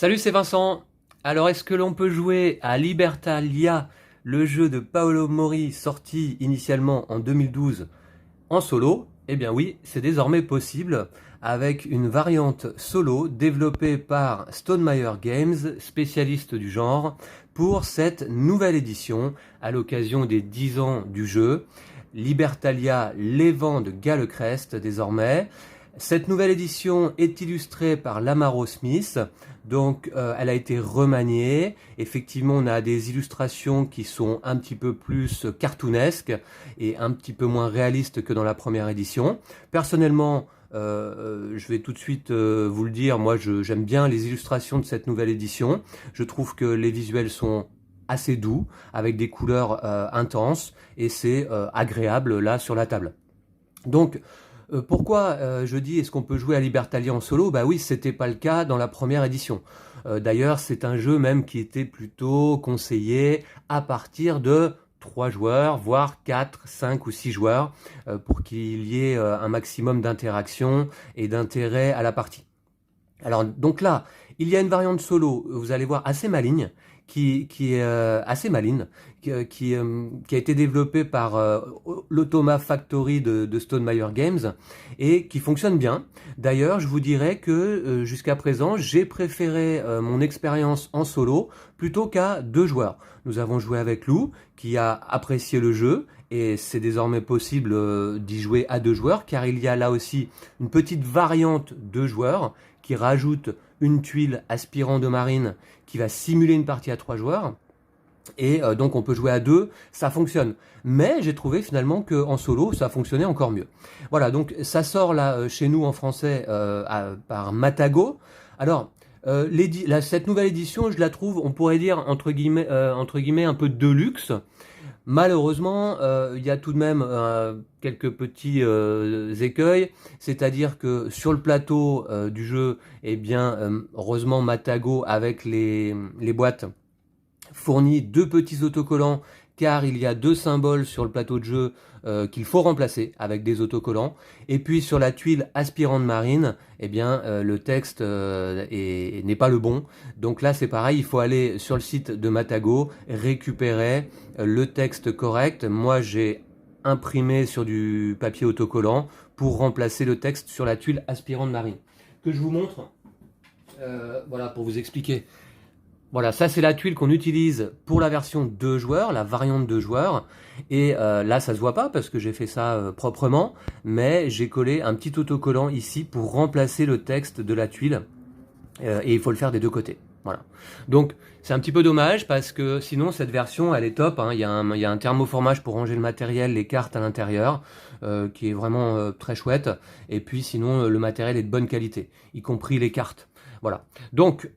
Salut, c'est Vincent. Alors, est-ce que l'on peut jouer à Libertalia, le jeu de Paolo Mori sorti initialement en 2012 en solo? Eh bien oui, c'est désormais possible avec une variante solo développée par Stonemaier Games, spécialiste du genre, pour cette nouvelle édition à l'occasion des 10 ans du jeu. Libertalia, les vents de Gallecrest désormais. Cette nouvelle édition est illustrée par Lamaro Smith, donc elle a été remaniée. Effectivement, on a des illustrations qui sont un petit peu plus cartoonesques et un petit peu moins réalistes que dans la première édition. Personnellement, je vais tout de suite vous le dire, moi j'aime bien les illustrations de cette nouvelle édition. Je trouve que les visuels sont assez doux, avec des couleurs intenses, et c'est agréable là sur la table. Donc, pourquoi je dis est-ce qu'on peut jouer à Libertalia en solo? Bah oui, c'était pas le cas dans la première édition. D'ailleurs, c'est un jeu même qui était plutôt conseillé à partir de 3 joueurs, voire 4, 5 ou 6 joueurs, pour qu'il y ait un maximum d'interaction et d'intérêt à la partie. Alors donc là, il y a une variante solo, vous allez voir, assez maligne, qui est assez maligne, qui a été développée par l'Automa Factory de Stonemaier Games et qui fonctionne bien. D'ailleurs, je vous dirais que jusqu'à présent, j'ai préféré mon expérience en solo plutôt qu'à 2 joueurs. Nous avons joué avec Lou, qui a apprécié le jeu, et c'est désormais possible d'y jouer à 2 joueurs, car il y a là aussi une petite variante 2 joueurs qui rajoute une tuile aspirant de marine qui va simuler une partie à 3 joueurs. Et donc on peut jouer à 2, ça fonctionne. Mais j'ai trouvé finalement qu'en solo, ça fonctionnait encore mieux. Voilà, donc ça sort là chez nous en français par Matago. Alors, cette nouvelle édition, je la trouve, on pourrait dire, entre guillemets un peu de luxe. Malheureusement, il y a tout de même quelques petits écueils, c'est-à-dire que sur le plateau du jeu, eh bien, heureusement Matago avec les boîtes fournit 2 petits autocollants, car il y a 2 symboles sur le plateau de jeu qu'il faut remplacer avec des autocollants. Et puis sur la tuile aspirante marine, eh bien, le texte n'est pas le bon. Donc là c'est pareil, il faut aller sur le site de Matago, récupérer le texte correct. Moi j'ai imprimé sur du papier autocollant pour remplacer le texte sur la tuile aspirante marine. Que je vous montre, voilà, pour vous expliquer. Voilà, ça c'est la tuile qu'on utilise pour la version 2 joueurs, la variante 2 joueurs. Et là, ça se voit pas parce que j'ai fait ça proprement, mais j'ai collé un petit autocollant ici pour remplacer le texte de la tuile. Et il faut le faire des 2 côtés. Voilà. Donc c'est un petit peu dommage parce que sinon cette version elle est top, hein. Il y a un thermoformage pour ranger le matériel, les cartes à l'intérieur, qui est vraiment très chouette. Et puis sinon le matériel est de bonne qualité, y compris les cartes. Voilà. Donc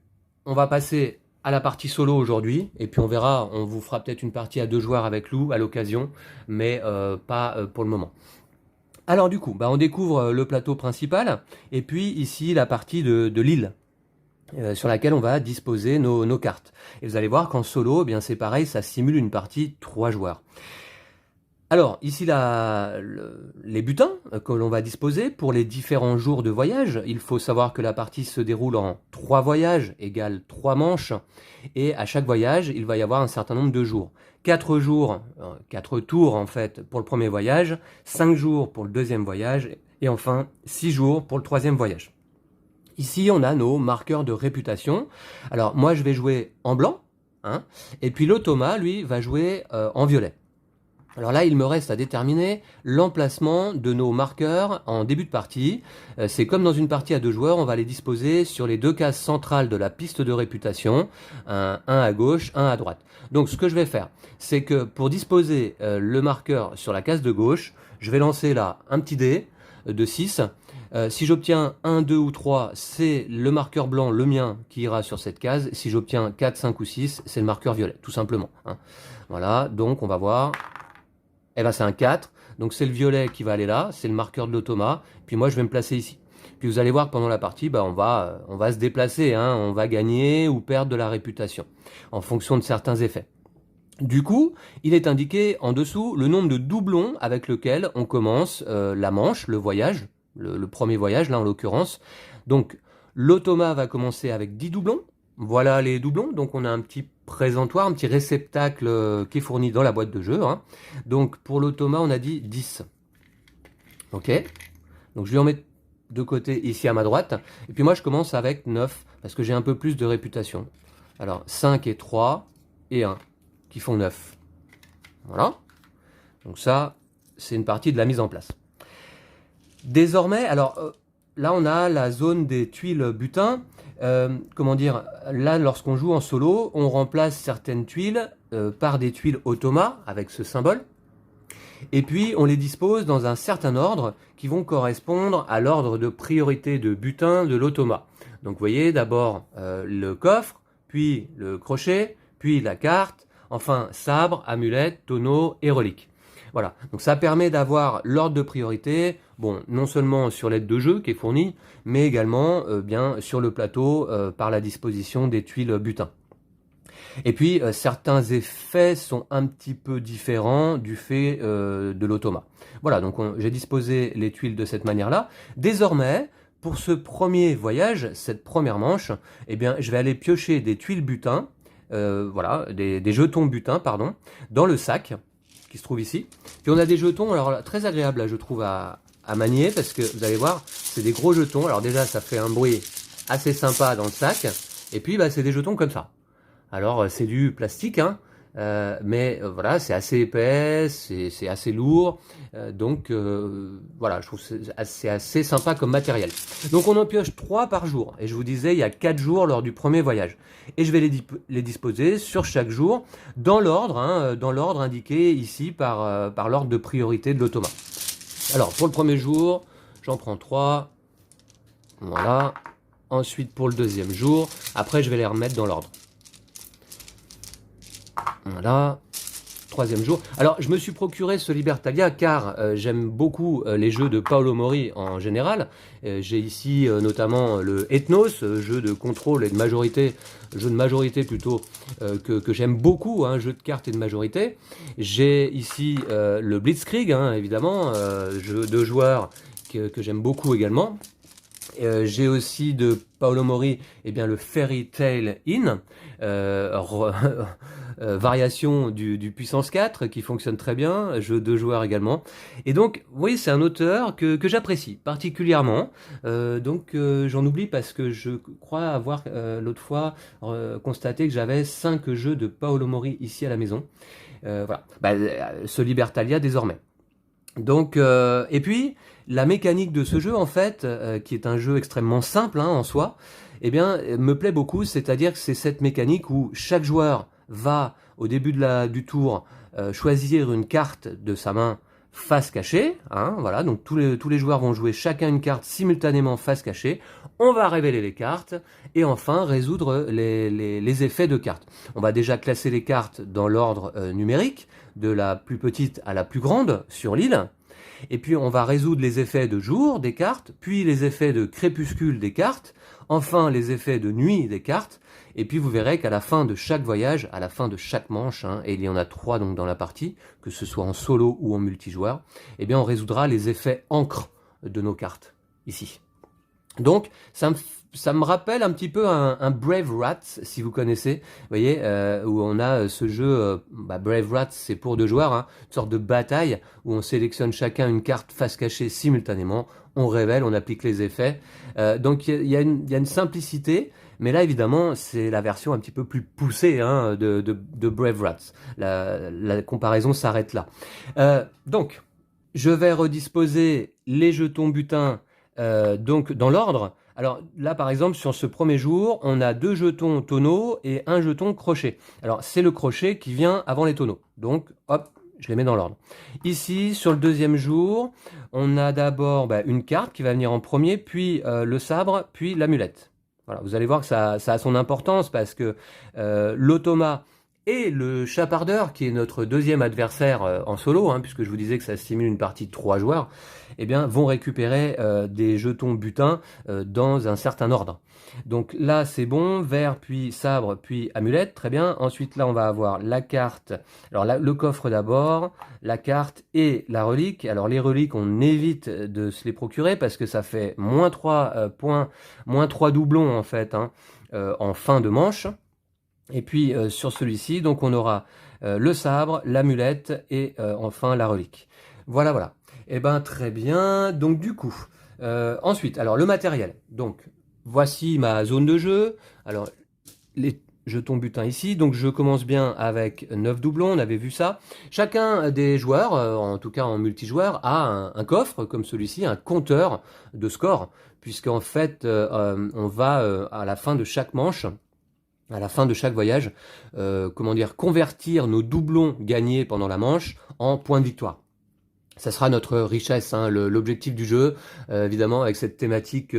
on va passer à la partie solo aujourd'hui, et puis on verra, on vous fera peut-être une partie à 2 joueurs avec Lou à l'occasion, mais pas pour le moment. Alors du coup, on découvre le plateau principal, et puis ici la partie de l'île, sur laquelle on va disposer nos cartes. Et vous allez voir qu'en solo, eh bien c'est pareil, ça simule une partie 3 joueurs. Alors, ici, les butins que l'on va disposer pour les différents jours de voyage. Il faut savoir que la partie se déroule en 3 voyages, égale 3 manches. Et à chaque voyage, il va y avoir un certain nombre de jours. 4 jours, 4 tours en fait pour le premier voyage, 5 jours pour le deuxième voyage, et enfin 6 jours pour le troisième voyage. Ici, on a nos marqueurs de réputation. Alors, moi, je vais jouer en blanc, hein, et puis l'Automa, lui, va jouer en violet. Alors là, il me reste à déterminer l'emplacement de nos marqueurs en début de partie. C'est comme dans une partie à 2 joueurs, on va les disposer sur les 2 cases centrales de la piste de réputation, un à gauche, un à droite. Donc ce que je vais faire, c'est que pour disposer le marqueur sur la case de gauche, je vais lancer là un petit dé de 6. Si j'obtiens 1, 2 ou 3, c'est le marqueur blanc, le mien, qui ira sur cette case. Si j'obtiens 4, 5 ou 6, c'est le marqueur violet, tout simplement, hein. Voilà, donc on va voir. Eh ben c'est un 4, donc c'est le violet qui va aller là, c'est le marqueur de l'Automa, puis moi je vais me placer ici. Puis vous allez voir que pendant la partie, on va se déplacer, hein, on va gagner ou perdre de la réputation, en fonction de certains effets. Du coup, il est indiqué en dessous le nombre de doublons avec lequel on commence la manche, le voyage, le premier voyage là en l'occurrence. Donc l'Automa va commencer avec 10 doublons, Voilà les doublons. Donc on a un petit présentoir, un petit réceptacle qui est fourni dans la boîte de jeu, hein. Donc pour l'automa, on a dit 10. Ok. Donc je vais en mettre de côté ici à ma droite. Et puis moi je commence avec 9 parce que j'ai un peu plus de réputation. Alors 5 et 3 et 1 qui font 9. Voilà. Donc ça, c'est une partie de la mise en place. Désormais, alors là on a la zone des tuiles butin. Comment dire, là lorsqu'on joue en solo, on remplace certaines tuiles par des tuiles automa avec ce symbole. Et puis on les dispose dans un certain ordre qui vont correspondre à l'ordre de priorité de butin de l'automa. Donc vous voyez d'abord le coffre, puis le crochet, puis la carte, enfin sabre, amulette, tonneau et relique. Voilà, donc ça permet d'avoir l'ordre de priorité, bon, non seulement sur l'aide de jeu qui est fournie, mais également bien sur le plateau par la disposition des tuiles butin. Et puis certains effets sont un petit peu différents du fait de l'automa. Voilà, donc j'ai disposé les tuiles de cette manière-là. Désormais, pour ce premier voyage, cette première manche, eh bien, je vais aller piocher des tuiles butin, voilà, des jetons butin, pardon, dans le sac qui se trouve ici. Puis on a des jetons, alors là, très agréables, là, je trouve, à manier, parce que vous allez voir, c'est des gros jetons. Alors déjà, ça fait un bruit assez sympa dans le sac. Et puis, bah, c'est des jetons comme ça. Alors c'est du plastique, hein, mais voilà, c'est assez épais, c'est assez lourd, donc voilà, je trouve que c'est assez sympa comme matériel. Donc on en pioche 3 par jour, et je vous disais, il y a 4 jours lors du premier voyage. Et je vais les disposer sur chaque jour, dans l'ordre, hein, dans l'ordre indiqué ici par l'ordre de priorité de l'automa. Alors pour le premier jour, j'en prends 3, voilà. Ensuite pour le deuxième jour, après je vais les remettre dans l'ordre. Voilà, troisième jour. Alors, je me suis procuré ce Libertalia car j'aime beaucoup les jeux de Paolo Mori en général. J'ai ici notamment le Ethnos, jeu de contrôle et de majorité, jeu de majorité plutôt, que j'aime beaucoup, hein, jeu de cartes et de majorité. J'ai ici le Blitzkrieg, hein, évidemment, jeu de joueurs que j'aime beaucoup également. J'ai aussi de Paolo Mori bien, le Fairy Tail Inn, variation du puissance 4 qui fonctionne très bien, jeu de joueurs également. Et donc, vous voyez, c'est un auteur que j'apprécie particulièrement. Donc, j'en oublie parce que je crois avoir l'autre fois constaté que j'avais 5 jeux de Paolo Mori ici à la maison. Voilà, bah, ce Libertalia désormais. Donc, et puis, la mécanique de ce jeu, en fait, qui est un jeu extrêmement simple hein, en soi, eh bien, me plaît beaucoup, c'est-à-dire que c'est cette mécanique où chaque joueur va, au début du tour, choisir une carte de sa main face cachée, hein, voilà, donc tous les joueurs vont jouer chacun une carte simultanément face cachée, on va révéler les cartes, et enfin résoudre les effets de cartes. On va déjà classer les cartes dans l'ordre numérique, de la plus petite à la plus grande sur l'île, et puis on va résoudre les effets de jour des cartes, puis les effets de crépuscule des cartes, enfin les effets de nuit des cartes, et puis vous verrez qu'à la fin de chaque voyage, à la fin de chaque manche, hein, et il y en a 3 donc dans la partie, que ce soit en solo ou en multijoueur, eh bien on résoudra les effets encre de nos cartes, ici. Donc ça me rappelle un petit peu un Brave Rats, si vous connaissez, vous voyez, où on a ce jeu, Brave Rats, c'est pour 2 joueurs, hein, une sorte de bataille, où on sélectionne chacun une carte face cachée simultanément, on révèle, on applique les effets. Donc il y a une simplicité, mais là évidemment c'est la version un petit peu plus poussée hein, de Brave Rats. La comparaison s'arrête là. Donc, je vais redisposer les jetons butin donc dans l'ordre. Alors là par exemple sur ce premier jour on a 2 jetons tonneaux et 1 jeton crochet. Alors c'est le crochet qui vient avant les tonneaux, donc hop je les mets dans l'ordre. Ici sur le deuxième jour on a d'abord une carte qui va venir en premier, puis le sabre, puis l'amulette. Voilà, vous allez voir que ça a son importance parce que l'automa et le chapardeur, qui est notre deuxième adversaire en solo, hein, puisque je vous disais que ça stimule une partie de 3 joueurs, eh bien, vont récupérer des jetons butin dans un certain ordre. Donc là, c'est bon, vert, puis sabre, puis amulette, très bien. Ensuite, là, on va avoir la carte, alors là, le coffre d'abord, la carte et la relique. Alors les reliques, on évite de se les procurer parce que ça fait moins 3 points, moins 3 doublons en fait, hein, en fin de manche. Et puis sur celui-ci, donc on aura le sabre, l'amulette et enfin la relique. Voilà, voilà. Eh ben très bien. Donc du coup, ensuite, alors le matériel. Donc voici ma zone de jeu. Alors les jetons butin ici. Donc je commence bien avec 9 doublons, on avait vu ça. Chacun des joueurs, en tout cas en multijoueur, a un coffre comme celui-ci, un compteur de score, puisqu'en fait on va à la fin de chaque manche, à la fin de chaque voyage, comment dire, convertir nos doublons gagnés pendant la manche en points de victoire. Ça sera notre richesse, hein, l'objectif du jeu, évidemment, avec cette thématique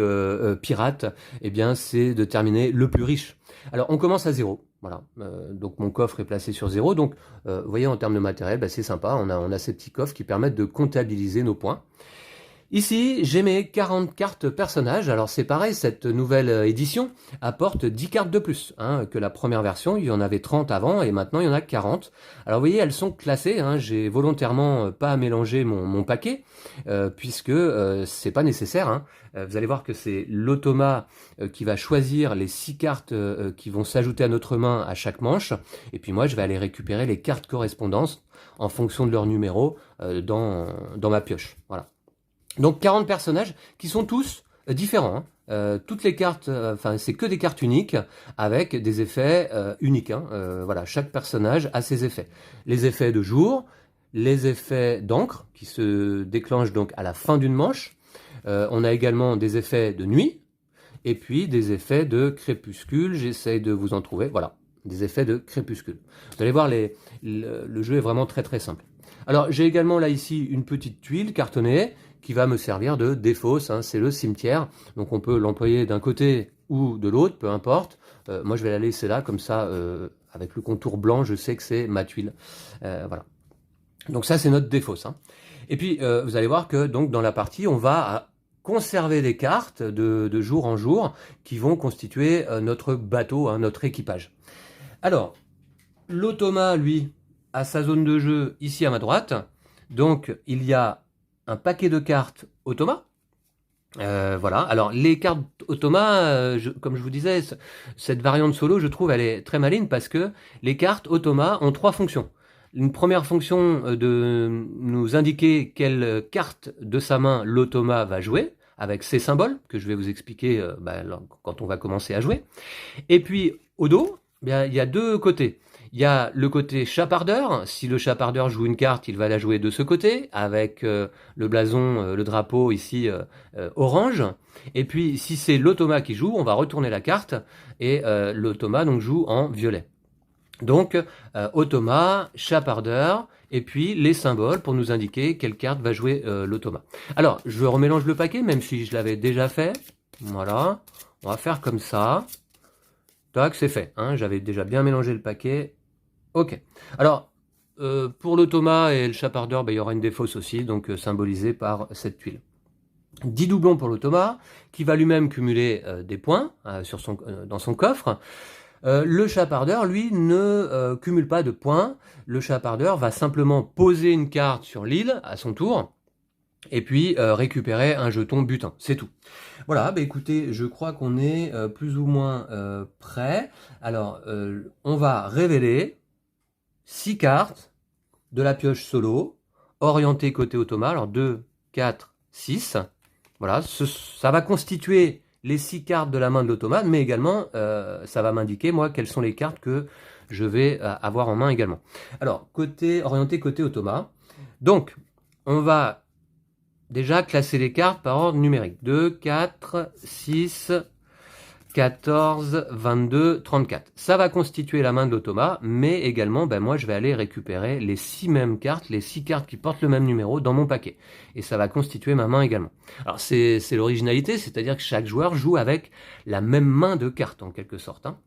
pirate, eh bien, c'est de terminer le plus riche. Alors, on commence à 0, voilà. Donc, mon coffre est placé sur 0. Donc, vous voyez, en termes de matériel, bah, c'est sympa. On a ces petits coffres qui permettent de comptabiliser nos points. Ici, j'ai mes 40 cartes personnages. Alors c'est pareil, cette nouvelle édition apporte 10 cartes de plus hein, que la première version. Il y en avait 30 avant et maintenant il y en a 40. Alors vous voyez, elles sont classées. Hein. J'ai volontairement pas mélangé mon paquet puisque c'est pas nécessaire. Hein. Vous allez voir que c'est l'automa qui va choisir les 6 cartes qui vont s'ajouter à notre main à chaque manche. Et puis moi, je vais aller récupérer les cartes correspondantes en fonction de leur numéro dans ma pioche. Voilà. Donc 40 personnages qui sont tous différents. Hein. Toutes les cartes, enfin c'est que des cartes uniques avec des effets uniques. Hein. Voilà, chaque personnage a ses effets. Les effets de jour, les effets d'encre qui se déclenchent donc à la fin d'une manche. On a également des effets de nuit et puis des effets de crépuscule. J'essaye de vous en trouver. Voilà, des effets de crépuscule. Vous allez voir, le jeu est vraiment très très simple. Alors j'ai également là ici une petite tuile cartonnée qui va me servir de défausse, hein, c'est le cimetière, donc on peut l'employer d'un côté ou de l'autre, peu importe. Moi je vais la laisser là, comme ça, avec le contour blanc, je sais que c'est ma tuile. Voilà. Donc ça c'est notre défausse. Hein. Et puis vous allez voir que donc dans la partie, on va conserver des cartes de jour en jour qui vont constituer notre bateau, hein, notre équipage. Alors, l'automa, lui, a sa zone de jeu ici à ma droite. Donc il y a un paquet de cartes automa. Voilà. Alors les cartes automa, comme je vous disais, cette variante solo, je trouve, elle est très maligne parce que les cartes automa ont 3 fonctions. Une première fonction de nous indiquer quelle carte de sa main l'automa va jouer, avec ses symboles, que je vais vous expliquer quand on va commencer à jouer. Et puis au dos, bien, il y a 2 côtés. Il y a le côté chapardeur. Si le chapardeur joue une carte, il va la jouer de ce côté, avec le blason, le drapeau ici orange. Et puis, si c'est l'automa qui joue, on va retourner la carte et l'automa donc joue en violet. Donc, automa, chapardeur, et puis les symboles pour nous indiquer quelle carte va jouer l'automa. Alors, je remélange le paquet, même si je l'avais déjà fait. Voilà, on va faire comme ça. Tac, c'est fait. Hein, j'avais déjà bien mélangé le paquet. Ok. Alors, pour l'automa et le chapardeur, il y aura une défausse aussi, donc symbolisée par cette tuile. 10 doublons pour l'automa, qui va lui-même cumuler des points dans son coffre. Le chapardeur, lui, ne cumule pas de points. Le chapardeur va simplement poser une carte sur l'île à son tour, et puis récupérer un jeton butin, c'est tout. Voilà, écoutez, je crois qu'on est plus ou moins prêt. Alors, on va révéler 6 cartes de la pioche solo, orientées côté automa, alors 2, 4, 6. Voilà, ça va constituer les 6 cartes de la main de l'automa, mais également, ça va m'indiquer, moi, quelles sont les cartes que je vais avoir en main également. Alors, orienté côté automa. Donc, on va déjà classer les cartes par ordre numérique. 2, 4, 6, 14, 22, 34. Ça va constituer la main de l'automa, mais également, moi, je vais aller récupérer les 6 mêmes cartes, les 6 cartes qui portent le même numéro dans mon paquet. Et ça va constituer ma main également. Alors, c'est l'originalité, c'est-à-dire que chaque joueur joue avec la même main de cartes, en quelque sorte. Hein,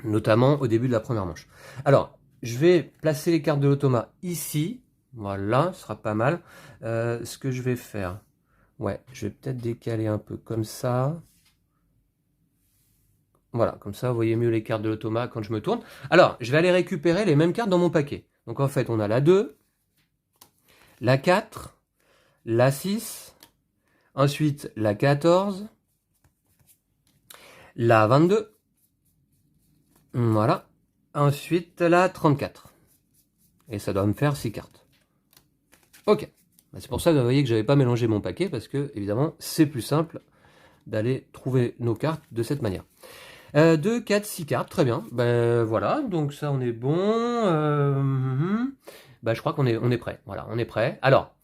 notamment au début de la première manche. Alors, je vais placer les cartes de l'automa ici. Voilà, ce sera pas mal. Ce que je vais faire, ouais, je vais peut-être décaler un peu comme ça. Voilà, comme ça, vous voyez mieux les cartes de l'automa quand je me tourne. Alors, je vais aller récupérer les mêmes cartes dans mon paquet. Donc en fait, on a la 2, la 4, la 6, ensuite la 14, la 22, voilà, ensuite la 34. Et ça doit me faire 6 cartes. Ok, c'est pour ça que vous voyez que je n'avais pas mélangé mon paquet, parce que, évidemment, c'est plus simple d'aller trouver nos cartes de cette manière. 2, 4, 6 cartes, très bien. Ben voilà, donc ça on est bon. Ben, je crois qu'on est prêt. Voilà, on est prêt. Alors,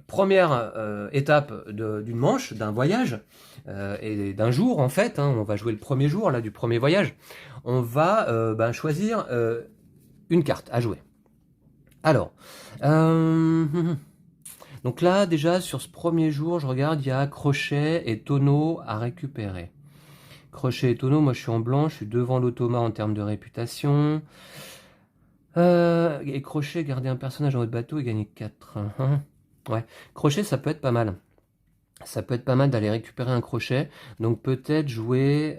première étape d'une manche, d'un voyage, et d'un jour en fait, hein, on va jouer le premier jour là, du premier voyage. On va choisir une carte à jouer. Alors, donc là déjà sur ce premier jour, je regarde, il y a crochet et tonneau à récupérer. Crochet et tonneau, moi je suis en blanc, je suis devant l'automa en termes de réputation. Et crochet, garder un personnage dans votre bateau et gagner 4. Ouais, crochet ça peut être pas mal. Ça peut être pas mal d'aller récupérer un crochet. Donc peut-être jouer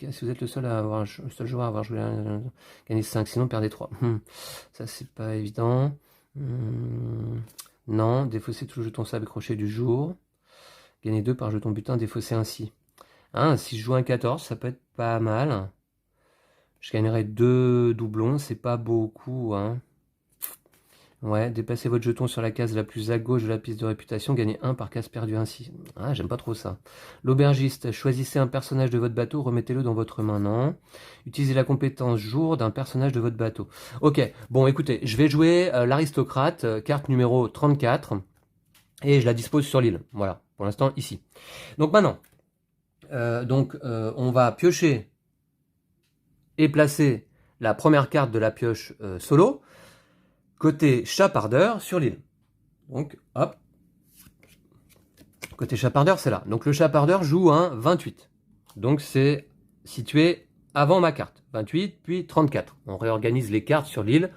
si vous êtes le seul joueur à avoir joué gagner 5, sinon perdez 3. Ça c'est pas évident. Non, défausser tout le jeton sable et crochet du jour. Gagner 2 par jeton butin, défausser ainsi. Si je joue un 14, ça peut être pas mal. Je gagnerai 2 doublons, c'est pas beaucoup. Ouais, déplacez votre jeton sur la case la plus à gauche de la piste de réputation, gagnez 1 par case perdue ainsi. J'aime pas trop ça. L'aubergiste, choisissez un personnage de votre bateau, remettez-le dans votre main, non. Utilisez la compétence jour d'un personnage de votre bateau. Ok, bon écoutez, je vais jouer l'aristocrate, carte numéro 34, et je la dispose sur l'île. Voilà, pour l'instant ici. Donc maintenant, on va piocher et placer la première carte de la pioche solo côté chapardeur sur l'île. Donc hop, côté chapardeur c'est là. Donc le chapardeur joue un 28. Donc c'est situé avant ma carte. 28 puis 34. On réorganise les cartes sur l'île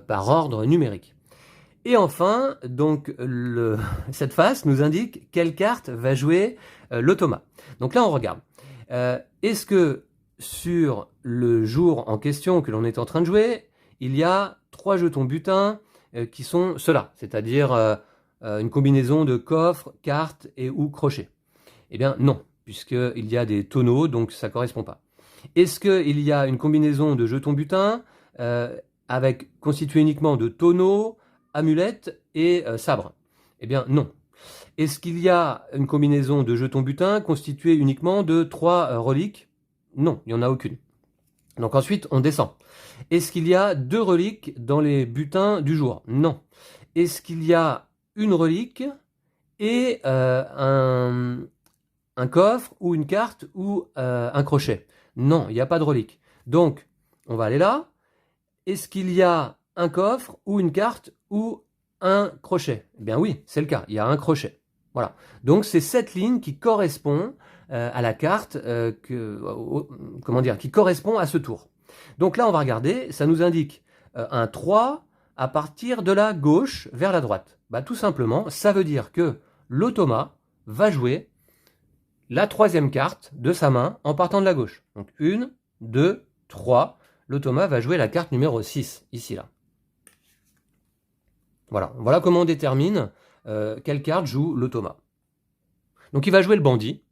par ordre numérique. Et enfin, donc cette face nous indique quelle carte va jouer l'automa. Donc là on regarde. Est-ce que sur le jour en question que l'on est en train de jouer, il y a 3 jetons butin qui sont ceux-là, c'est-à-dire une combinaison de coffre, carte et ou crochet? Eh bien non, puisqu'il y a des tonneaux, donc ça ne correspond pas. Est-ce qu'il y a une combinaison de jetons butin constituée uniquement de tonneaux, amulettes et sabres? Eh bien non. Est-ce qu'il y a une combinaison de jetons butin constituée uniquement de 3 reliques? Non, il n'y en a aucune. Donc ensuite, on descend. Est-ce qu'il y a 2 reliques dans les butins du jour? Non. Est-ce qu'il y a une relique et un coffre ou une carte ou un crochet? Non, il n'y a pas de relique. Donc, on va aller là. Est-ce qu'il y a un coffre ou une carte ou un crochet? Eh bien oui, c'est le cas, il y a un crochet. Voilà. Donc c'est cette ligne qui correspond à la carte, qui correspond à ce tour. Donc là, on va regarder, ça nous indique un 3 à partir de la gauche vers la droite. Tout simplement, ça veut dire que l'automa va jouer la 3e carte de sa main en partant de la gauche. Donc 1, 2, 3. L'automa va jouer la carte numéro 6, ici, là. Voilà comment on détermine quelle carte joue l'automa. Donc il va jouer le bandit.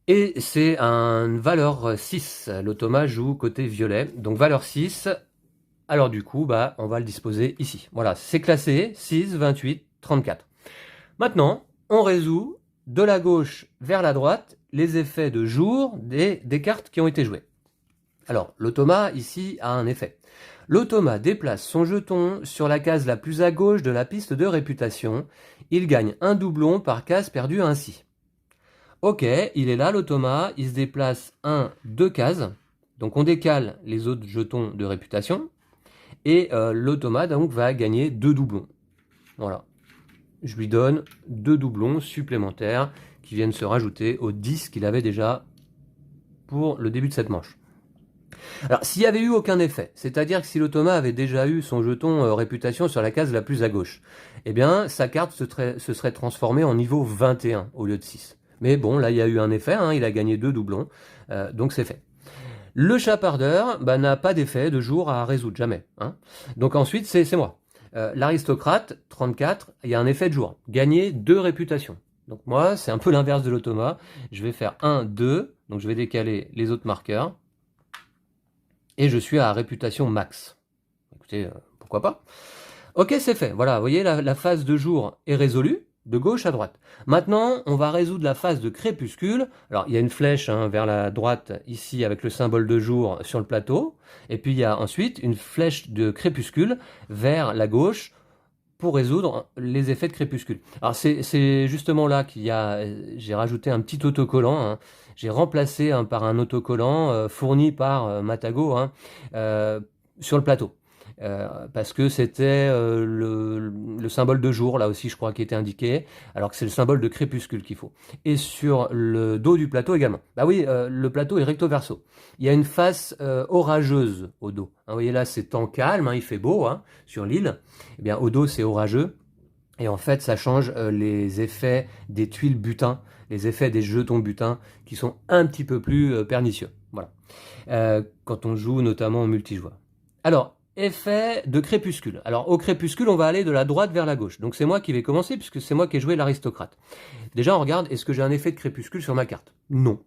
Et c'est une valeur 6. L'automa joue côté violet. Donc valeur 6. Alors du coup, on va le disposer ici. Voilà, c'est classé 6, 28, 34. Maintenant, on résout de la gauche vers la droite les effets de jour des cartes qui ont été jouées. Alors, l'automa, ici, a un effet. L'automa déplace son jeton sur la case la plus à gauche de la piste de réputation. Il gagne un doublon par case perdue ainsi. Ok, il est là l'automa, il se déplace 2 cases. Donc on décale les autres jetons de réputation. Et l'automa donc va gagner 2 doublons. Voilà. Je lui donne 2 doublons supplémentaires qui viennent se rajouter aux 10 qu'il avait déjà pour le début de cette manche. Alors, s'il y avait eu aucun effet, c'est-à-dire que si l'automa avait déjà eu son jeton réputation sur la case la plus à gauche, eh bien, sa carte se serait transformée en niveau 21 au lieu de 6. Mais bon, là, il y a eu un effet, hein, il a gagné 2 doublons, donc c'est fait. Le chapardeur bah, n'a pas d'effet de jour à résoudre, jamais. Hein. Donc ensuite, c'est moi. L'aristocrate, 34, il y a un effet de jour. Gagner 2 réputations. Donc moi, c'est un peu l'inverse de l'automa. Je vais faire 1, 2, donc je vais décaler les autres marqueurs. Et je suis à réputation max. Écoutez, pourquoi pas. Ok, c'est fait. Voilà, vous voyez, la phase de jour est résolue, de gauche à droite. Maintenant, on va résoudre la phase de crépuscule. Alors, il y a une flèche hein, vers la droite, ici, avec le symbole de jour sur le plateau. Et puis, il y a ensuite une flèche de crépuscule vers la gauche pour résoudre les effets de crépuscule. Alors, c'est justement là qu'il y a... J'ai rajouté un petit autocollant. Hein. J'ai remplacé par un autocollant fourni par Matago hein, sur le plateau. Parce que c'était le symbole de jour, là aussi, je crois, qui était indiqué, alors que c'est le symbole de crépuscule qu'il faut. Et sur le dos du plateau également. Bah oui, le plateau est recto-verso. Il y a une face orageuse au dos. Hein, vous voyez là, c'est temps calme, hein, il fait beau hein, sur l'île. Eh bien, au dos, c'est orageux. Et en fait, ça change les effets des tuiles butin, les effets des jetons butin, qui sont un petit peu plus pernicieux. Voilà. Quand on joue notamment en multijoueur. Alors, effet de crépuscule. Alors, au crépuscule, on va aller de la droite vers la gauche. Donc, c'est moi qui vais commencer, puisque c'est moi qui ai joué l'aristocrate. Déjà, on regarde, est-ce que j'ai un effet de crépuscule sur ma carte? Non.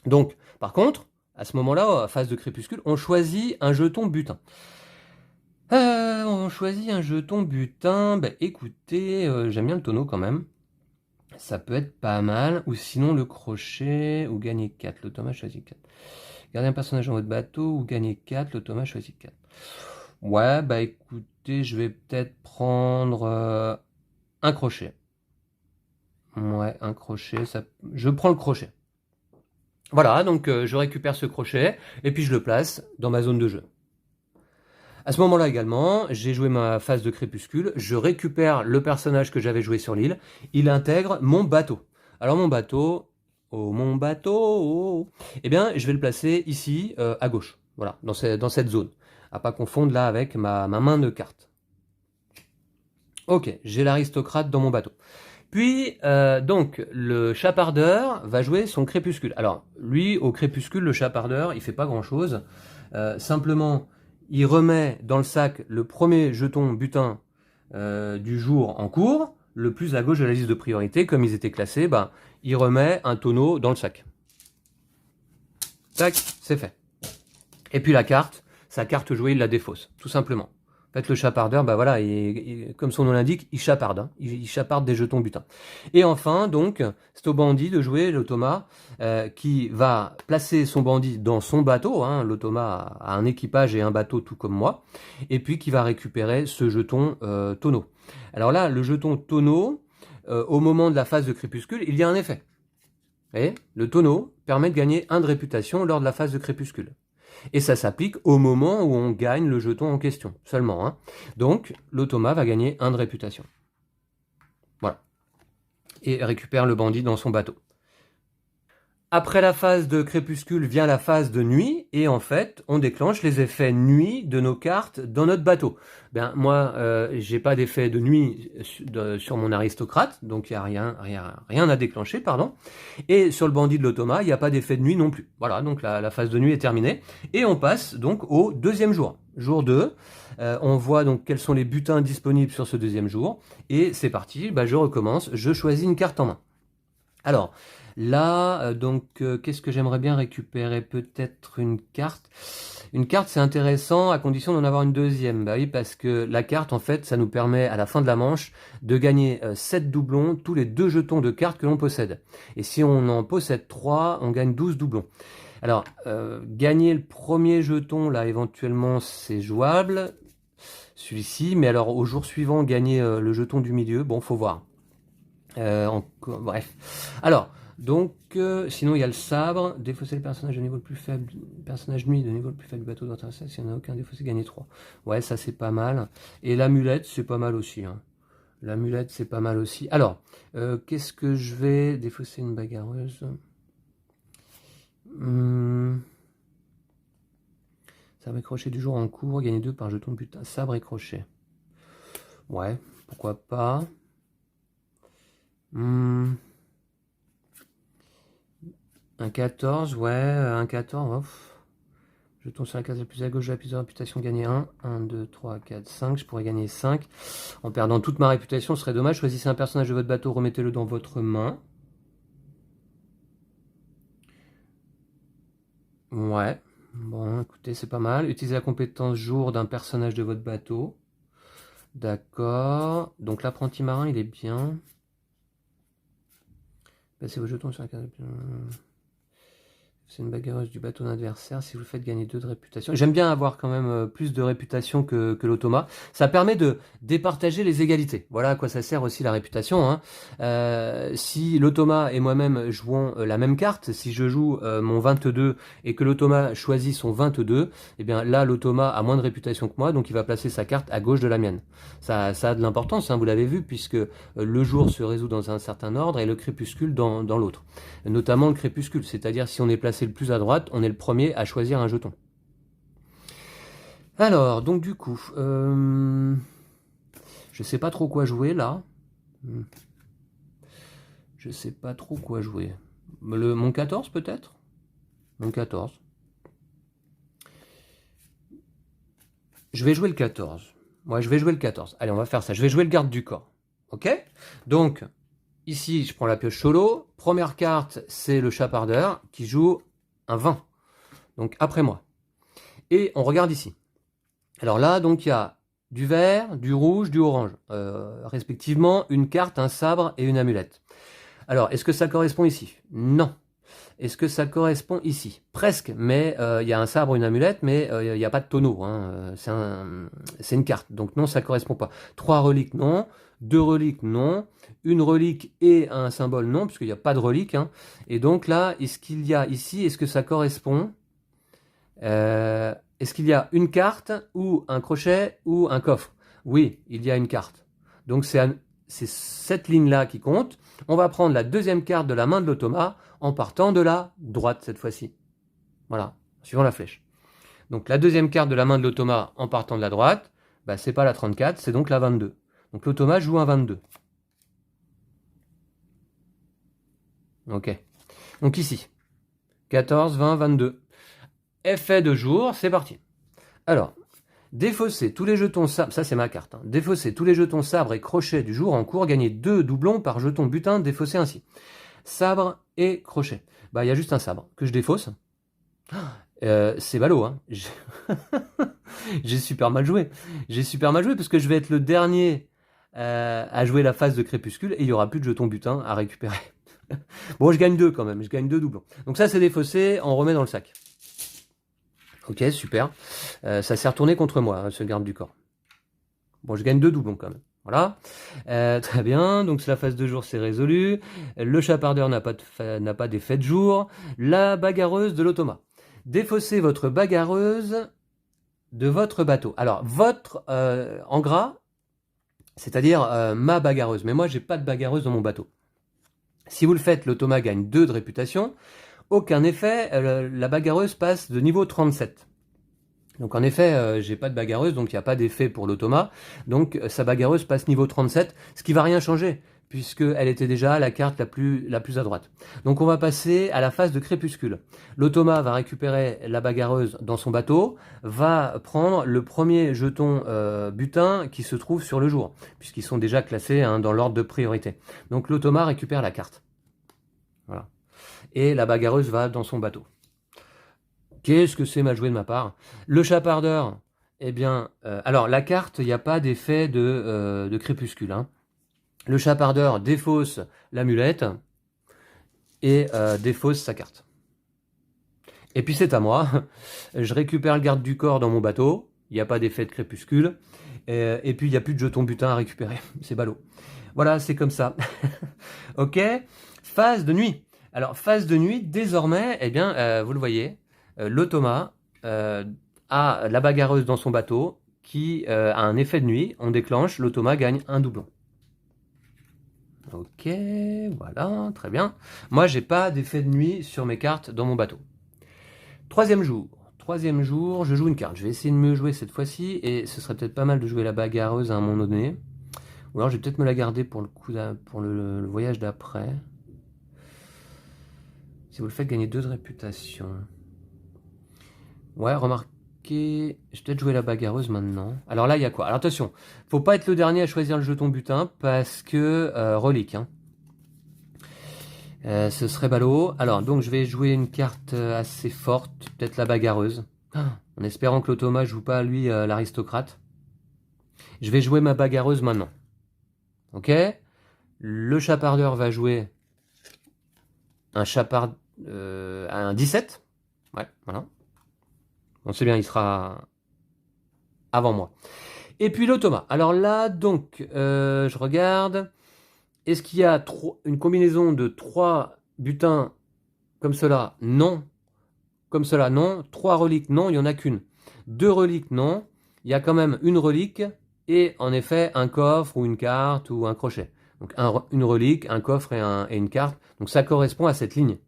Donc, par contre, à ce moment-là, à phase de crépuscule, on choisit un jeton butin. On choisit un jeton butin. Bah, écoutez, j'aime bien le tonneau quand même. Ça peut être pas mal. Ou sinon le crochet. Ou gagner 4. L'automa choisit 4. Garder un personnage en votre bateau. Ou gagner 4. L'automa choisit 4. Ouais, bah écoutez, je vais peut-être prendre un crochet. Ouais, un crochet. Ça... Je prends le crochet. Voilà, donc je récupère ce crochet. Et puis je le place dans ma zone de jeu. À ce moment-là également, j'ai joué ma phase de crépuscule, je récupère le personnage que j'avais joué sur l'île, il intègre mon bateau. Alors mon bateau, eh bien je vais le placer ici, à gauche, voilà, dans cette zone. À pas confondre là avec ma main de carte. Ok, j'ai l'aristocrate dans mon bateau. Puis, donc, le chapardeur va jouer son crépuscule. Alors, lui, au crépuscule, le chapardeur, il fait pas grand-chose. Simplement, il remet dans le sac le premier jeton butin du jour en cours, le plus à gauche de la liste de priorité, comme ils étaient classés, bah, il remet un tonneau dans le sac. Tac, c'est fait. Et puis la carte, sa carte jouée, il la défausse, tout simplement. En fait, le chapardeur, bah voilà, comme son nom l'indique, il chaparde. Hein, il chaparde des jetons butin. Et enfin, donc, c'est au bandit de jouer l'automa qui va placer son bandit dans son bateau. Hein, l'automa a un équipage et un bateau tout comme moi. Et puis qui va récupérer ce jeton tonneau. Alors là, le jeton tonneau, au moment de la phase de crépuscule, il y a un effet. Et le tonneau permet de gagner 1 de réputation lors de la phase de crépuscule. Et ça s'applique au moment où on gagne le jeton en question, seulement. Hein. Donc, l'automa va gagner 1 de réputation. Voilà. Et récupère le bandit dans son bateau. Après la phase de crépuscule vient la phase de nuit, et en fait, on déclenche les effets nuit de nos cartes dans notre bateau. Ben, moi, j'ai pas d'effet de nuit sur mon aristocrate, donc il n'y a rien à déclencher, pardon. Et sur le bandit de l'automa, il n'y a pas d'effet de nuit non plus. Voilà, donc la phase de nuit est terminée. Et on passe donc au deuxième jour. Jour 2, on voit donc quels sont les butins disponibles sur ce deuxième jour. Et c'est parti, ben, je recommence, je choisis une carte en main. Alors, là, qu'est-ce que j'aimerais bien récupérer? Peut-être une carte. Une carte, c'est intéressant à condition d'en avoir une deuxième. Bah oui, parce que la carte, en fait, ça nous permet, à la fin de la manche, de gagner 7 doublons, tous les 2 jetons de cartes que l'on possède. Et si on en possède 3, on gagne 12 doublons. Alors, gagner le premier jeton, là, éventuellement, c'est jouable. Celui-ci, mais alors, au jour suivant, gagner le jeton du milieu, bon, faut voir. Bref. Alors, donc, sinon il y a le sabre, défausser le personnage de niveau le plus faible, personnage nuit de niveau le plus faible du bateau d'intersection, s'il n'y en a aucun défaussé, gagner 3. Ouais, ça c'est pas mal. Et l'amulette, c'est pas mal aussi. Hein. L'amulette, c'est pas mal aussi. Alors, qu'est-ce que je vais défausser une bagarreuse Sabre et crochet du jour en cours, gagner 2 par jeton de butin. Sabre et crochet. Ouais, pourquoi pas. Un 14, ouais, un 14. Jeton sur la case la plus à gauche de la piste de réputation, gagner 1. 1, 2, 3, 4, 5. Je pourrais gagner 5. En perdant toute ma réputation, ce serait dommage. Choisissez un personnage de votre bateau, remettez-le dans votre main. Ouais. Bon, écoutez, c'est pas mal. Utilisez la compétence jour d'un personnage de votre bateau. D'accord. Donc l'apprenti marin, il est bien. Passez vos jetons sur la case. C'est une bagarreuse du bateau d'adversaire. Si vous le faites gagner 2 de réputation. J'aime bien avoir quand même plus de réputation que l'automa. Ça permet de départager les égalités. Voilà à quoi ça sert aussi la réputation. Hein. Si l'automa et moi-même jouons la même carte, si je joue mon 22 et que l'automa choisit son 22, eh bien là l'automa a moins de réputation que moi, donc il va placer sa carte à gauche de la mienne. Ça a de l'importance, hein, vous l'avez vu, puisque le jour se résout dans un certain ordre et le crépuscule dans l'autre. Notamment le crépuscule, c'est-à-dire si on est placé le plus à droite, on est le premier à choisir un jeton. Alors, donc du coup, je sais pas trop quoi jouer là. Je sais pas trop quoi jouer. Mon 14 peut-être. Mon 14. Je vais jouer le 14. Ouais, je vais jouer le 14. Allez, on va faire ça. Je vais jouer le garde du corps. Ok? Donc, ici, je prends la pioche solo. Première carte, c'est le chapardeur qui joue un 20. Donc, après moi. Et on regarde ici. Alors là, donc, il y a du vert, du rouge, du orange. Respectivement, une carte, un sabre et une amulette. Alors, est-ce que ça correspond ici? Non. Est-ce que ça correspond ici? Presque, mais il y a un sabre, une amulette, mais il n'y a pas de tonneau. Hein. C'est une carte, donc non, ça ne correspond pas. 3 reliques, non. 2 reliques, non. Une relique et un symbole, non, puisqu'il n'y a pas de relique. Hein. Et donc là, est-ce qu'il y a ici, est-ce que ça correspond? Est-ce qu'il y a une carte, ou un crochet, ou un coffre? Oui, il y a une carte. Donc c'est cette ligne-là qui compte. On va prendre la deuxième carte de la main de l'automa en partant de la droite cette fois-ci. Voilà, suivant la flèche. Donc la deuxième carte de la main de l'automa en partant de la droite, bah, c'est pas la 34, c'est donc la 22. Donc l'automa joue un 22. Ok. Donc ici, 14, 20, 22. Effet de jour, c'est parti. Alors, défausser tous les jetons sabre, ça c'est ma carte, hein. Défausser tous les jetons sabre et crochet du jour en cours, gagner 2 doublons par jeton butin défaussé ainsi. Sabre et crochet. Bah, il y a juste un sabre que je défausse. C'est ballot, hein. J'ai super mal joué. J'ai super mal joué parce que je vais être le dernier à jouer la phase de crépuscule et il n'y aura plus de jetons butin à récupérer. Bon, je gagne 2 quand même, je gagne 2 doublons. Donc ça c'est défaussé, on remet dans le sac. Ok, super. Ça s'est retourné contre moi, hein, ce garde du corps. Bon, je gagne 2 doublons quand même. Voilà. Très bien, donc la phase de jour c'est résolu. Le chapardeur n'a pas d'effet de jour. La bagarreuse de l'automa. Défaussez votre bagarreuse de votre bateau. Alors, votre en gras, c'est-à-dire ma bagarreuse. Mais moi, j'ai pas de bagarreuse dans mon bateau. Si vous le faites, l'automa gagne 2 de réputation. Aucun effet, la bagarreuse passe de niveau 37. Donc en effet, j'ai pas de bagarreuse, donc il n'y a pas d'effet pour l'automa. Donc sa bagarreuse passe niveau 37, ce qui va rien changer, puisqu'elle était déjà la carte la plus à droite. Donc on va passer à la phase de crépuscule. L'automa va récupérer la bagarreuse dans son bateau, va prendre le premier jeton butin qui se trouve sur le jour, puisqu'ils sont déjà classés hein, dans l'ordre de priorité. Donc l'automa récupère la carte. Voilà. Et la bagarreuse va dans son bateau. Qu'est-ce que c'est mal joué de ma part? Le chapardeur, eh bien, alors la carte, il n'y a pas d'effet de crépuscule. Hein. Le chapardeur défausse l'amulette et défausse sa carte. Et puis c'est à moi. Je récupère le garde du corps dans mon bateau. Il n'y a pas d'effet de crépuscule. Et puis il n'y a plus de jetons butin à récupérer. C'est ballot. Voilà, c'est comme ça. Ok. Phase de nuit. Alors, phase de nuit, désormais, eh bien, vous le voyez, l'automa a la bagarreuse dans son bateau qui a un effet de nuit. On déclenche, l'automa gagne un doublon. Ok, voilà, très bien. Moi, j'ai pas d'effet de nuit sur mes cartes dans mon bateau. Troisième jour. troisième jour, je joue une carte. Je vais essayer de me jouer cette fois-ci, et ce serait peut-être pas mal de jouer la bagarreuse à un moment donné. Ou alors je vais peut-être me la garder pour le voyage d'après. Si vous le faites gagner 2 de réputation. Ouais, remarquez, je vais peut-être jouer la bagarreuse maintenant. Alors là, il y a quoi? Alors attention, faut pas être le dernier à choisir le jeton butin, parce que relique, hein. Ce serait ballot. Alors, donc je vais jouer une carte assez forte, peut-être la bagarreuse. En espérant que l'automa joue pas, lui, l'aristocrate. Je vais jouer ma bagarreuse maintenant. Ok? Le chapardeur va jouer un chapard... un 17. Ouais, voilà. On sait bien, il sera avant moi. Et puis l'automa. Alors là, donc, je regarde... Est-ce qu'il y a une combinaison de 3 butins comme cela? Non. Comme cela, non. 3 reliques, non, il n'y en a qu'une. 2 reliques, non. Il y a quand même une relique et en effet un coffre ou une carte ou un crochet. Donc une relique, un coffre et une carte. Donc ça correspond à cette ligne.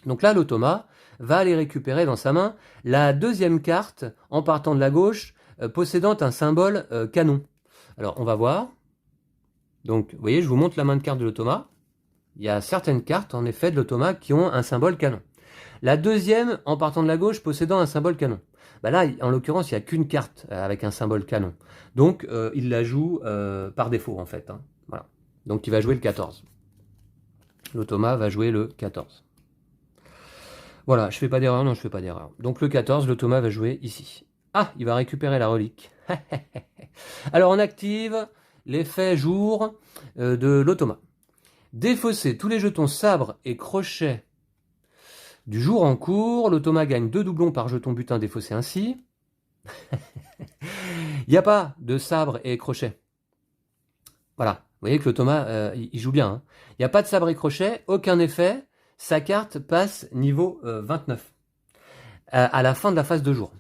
Donc là, l'automa va aller récupérer dans sa main la deuxième carte en partant de la gauche, possédant un symbole canon. Alors on va voir. Donc, vous voyez, je vous montre la main de carte de l'automa. Il y a certaines cartes, en effet, de l'automa qui ont un symbole canon. La deuxième, en partant de la gauche, possédant un symbole canon. Bah là, en l'occurrence, il n'y a qu'une carte avec un symbole canon. Donc, il la joue par défaut, en fait. Hein. Voilà. Donc, il va jouer le 14. L'automa va jouer le 14. Voilà, je fais pas d'erreur, non, je fais pas d'erreur. Donc, le 14, l'automa va jouer ici. Ah, il va récupérer la relique. Alors, on active l'effet jour de l'automa. Défausser tous les jetons sabre et crochet du jour en cours. L'automa gagne 2 doublons par jeton butin défaussé ainsi. Il n'y a pas de sabre et crochet. Voilà, vous voyez que l'automa, il joue bien. Hein. Il n'y a pas de sabre et crochet, aucun effet. Sa carte passe niveau 29 à la fin de la phase de jour.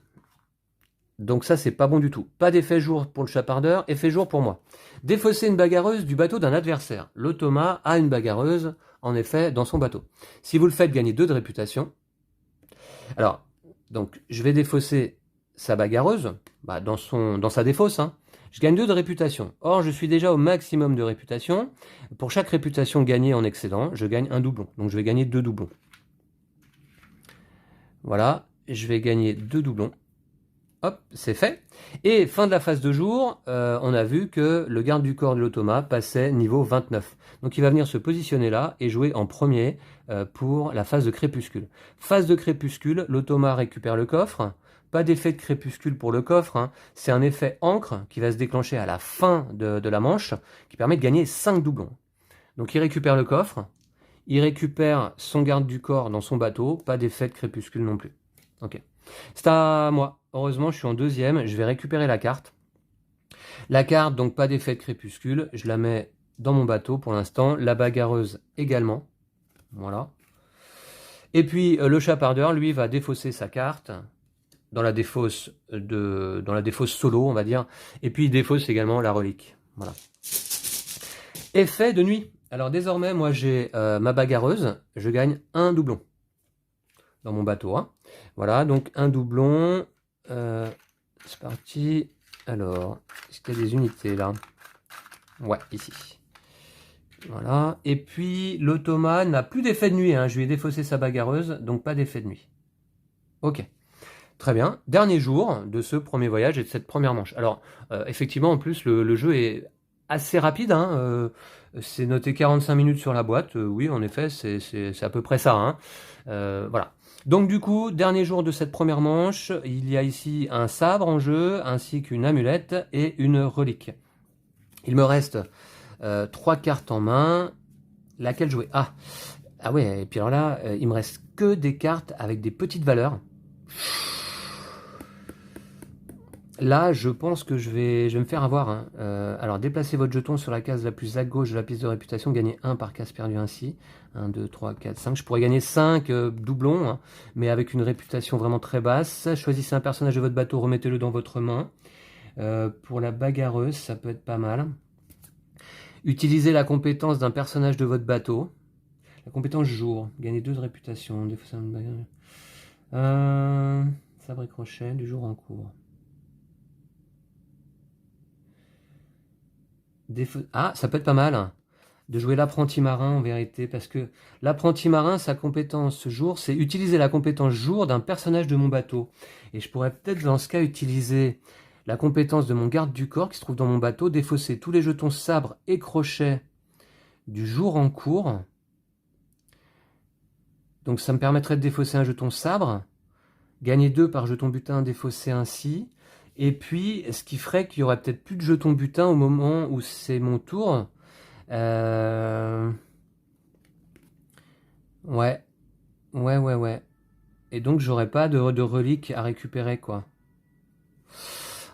Donc ça, c'est pas bon du tout. Pas d'effet jour pour le chapardeur, effet jour pour moi. Défausser une bagarreuse du bateau d'un adversaire. L'automa a une bagarreuse, en effet, dans son bateau. Si vous le faites gagner 2 de réputation. Alors, donc, je vais défausser sa bagarreuse, bah, dans sa défausse. Hein. Je gagne 2 de réputation. Or, je suis déjà au maximum de réputation. Pour chaque réputation gagnée en excédent, je gagne un doublon. Donc, je vais gagner 2 doublons. Voilà, je vais gagner 2 doublons. Hop, c'est fait. Et fin de la phase de jour, on a vu que le garde du corps de l'automa passait niveau 29. Donc il va venir se positionner là et jouer en premier pour la phase de crépuscule. Phase de crépuscule, l'automa récupère le coffre. Pas d'effet de crépuscule pour le coffre. Hein. C'est un effet encre qui va se déclencher à la fin de la manche qui permet de gagner 5 doublons. Donc il récupère le coffre. Il récupère son garde du corps dans son bateau. Pas d'effet de crépuscule non plus. Ok. C'est à moi. Heureusement, je suis en deuxième. Je vais récupérer la carte. La carte, donc pas d'effet de crépuscule. Je la mets dans mon bateau pour l'instant. La bagarreuse également. Voilà. Et puis, le chapardeur, lui, va défausser sa carte dans la défausse solo, on va dire. Et puis, il défausse également la relique. Voilà. Effet de nuit. Alors, désormais, moi, j'ai ma bagarreuse. Je gagne un doublon dans mon bateau. Hein. Voilà, donc un doublon. C'est parti. Alors, est-ce qu'il y a des unités là? Ouais, ici. Voilà. Et puis, l'automa n'a plus d'effet de nuit. Hein. Je lui ai défaussé sa bagarreuse, donc pas d'effet de nuit. Ok. Très bien. Dernier jour de ce premier voyage et de cette première manche. Alors, effectivement, en plus, le jeu est assez rapide. Hein. C'est noté 45 minutes sur la boîte. Oui, en effet, c'est à peu près ça. Hein. Voilà. Donc du coup, dernier jour de cette première manche, il y a ici un sabre en jeu, ainsi qu'une amulette et une relique. Il me reste 3 cartes en main. Laquelle jouer? Ah ouais, et puis alors là, il me reste que des cartes avec des petites valeurs. Là, je pense que je vais me faire avoir. Hein. Alors, déplacez votre jeton sur la case la plus à gauche de la piste de réputation. Gagnez 1 par case perdue ainsi. 1, 2, 3, 4, 5. Je pourrais gagner 5 doublons, hein, mais avec une réputation vraiment très basse. Choisissez un personnage de votre bateau, remettez-le dans votre main. Pour la bagarreuse, ça peut être pas mal. Utilisez la compétence d'un personnage de votre bateau. La compétence jour. Gagnez 2 de réputation. Sabre et crochet du jour en cours. Ah, ça peut être pas mal de jouer l'apprenti marin en vérité, parce que l'apprenti marin, sa compétence jour, c'est utiliser la compétence jour d'un personnage de mon bateau. Et je pourrais peut-être dans ce cas utiliser la compétence de mon garde du corps qui se trouve dans mon bateau, défausser tous les jetons sabre et crochet du jour en cours. Donc ça me permettrait de défausser un jeton sabre, gagner 2 par jeton butin défaussé ainsi. Et puis, ce qui ferait qu'il y aurait peut-être plus de jetons butin au moment où c'est mon tour. Ouais. Et donc, j'aurais pas de reliques à récupérer, quoi.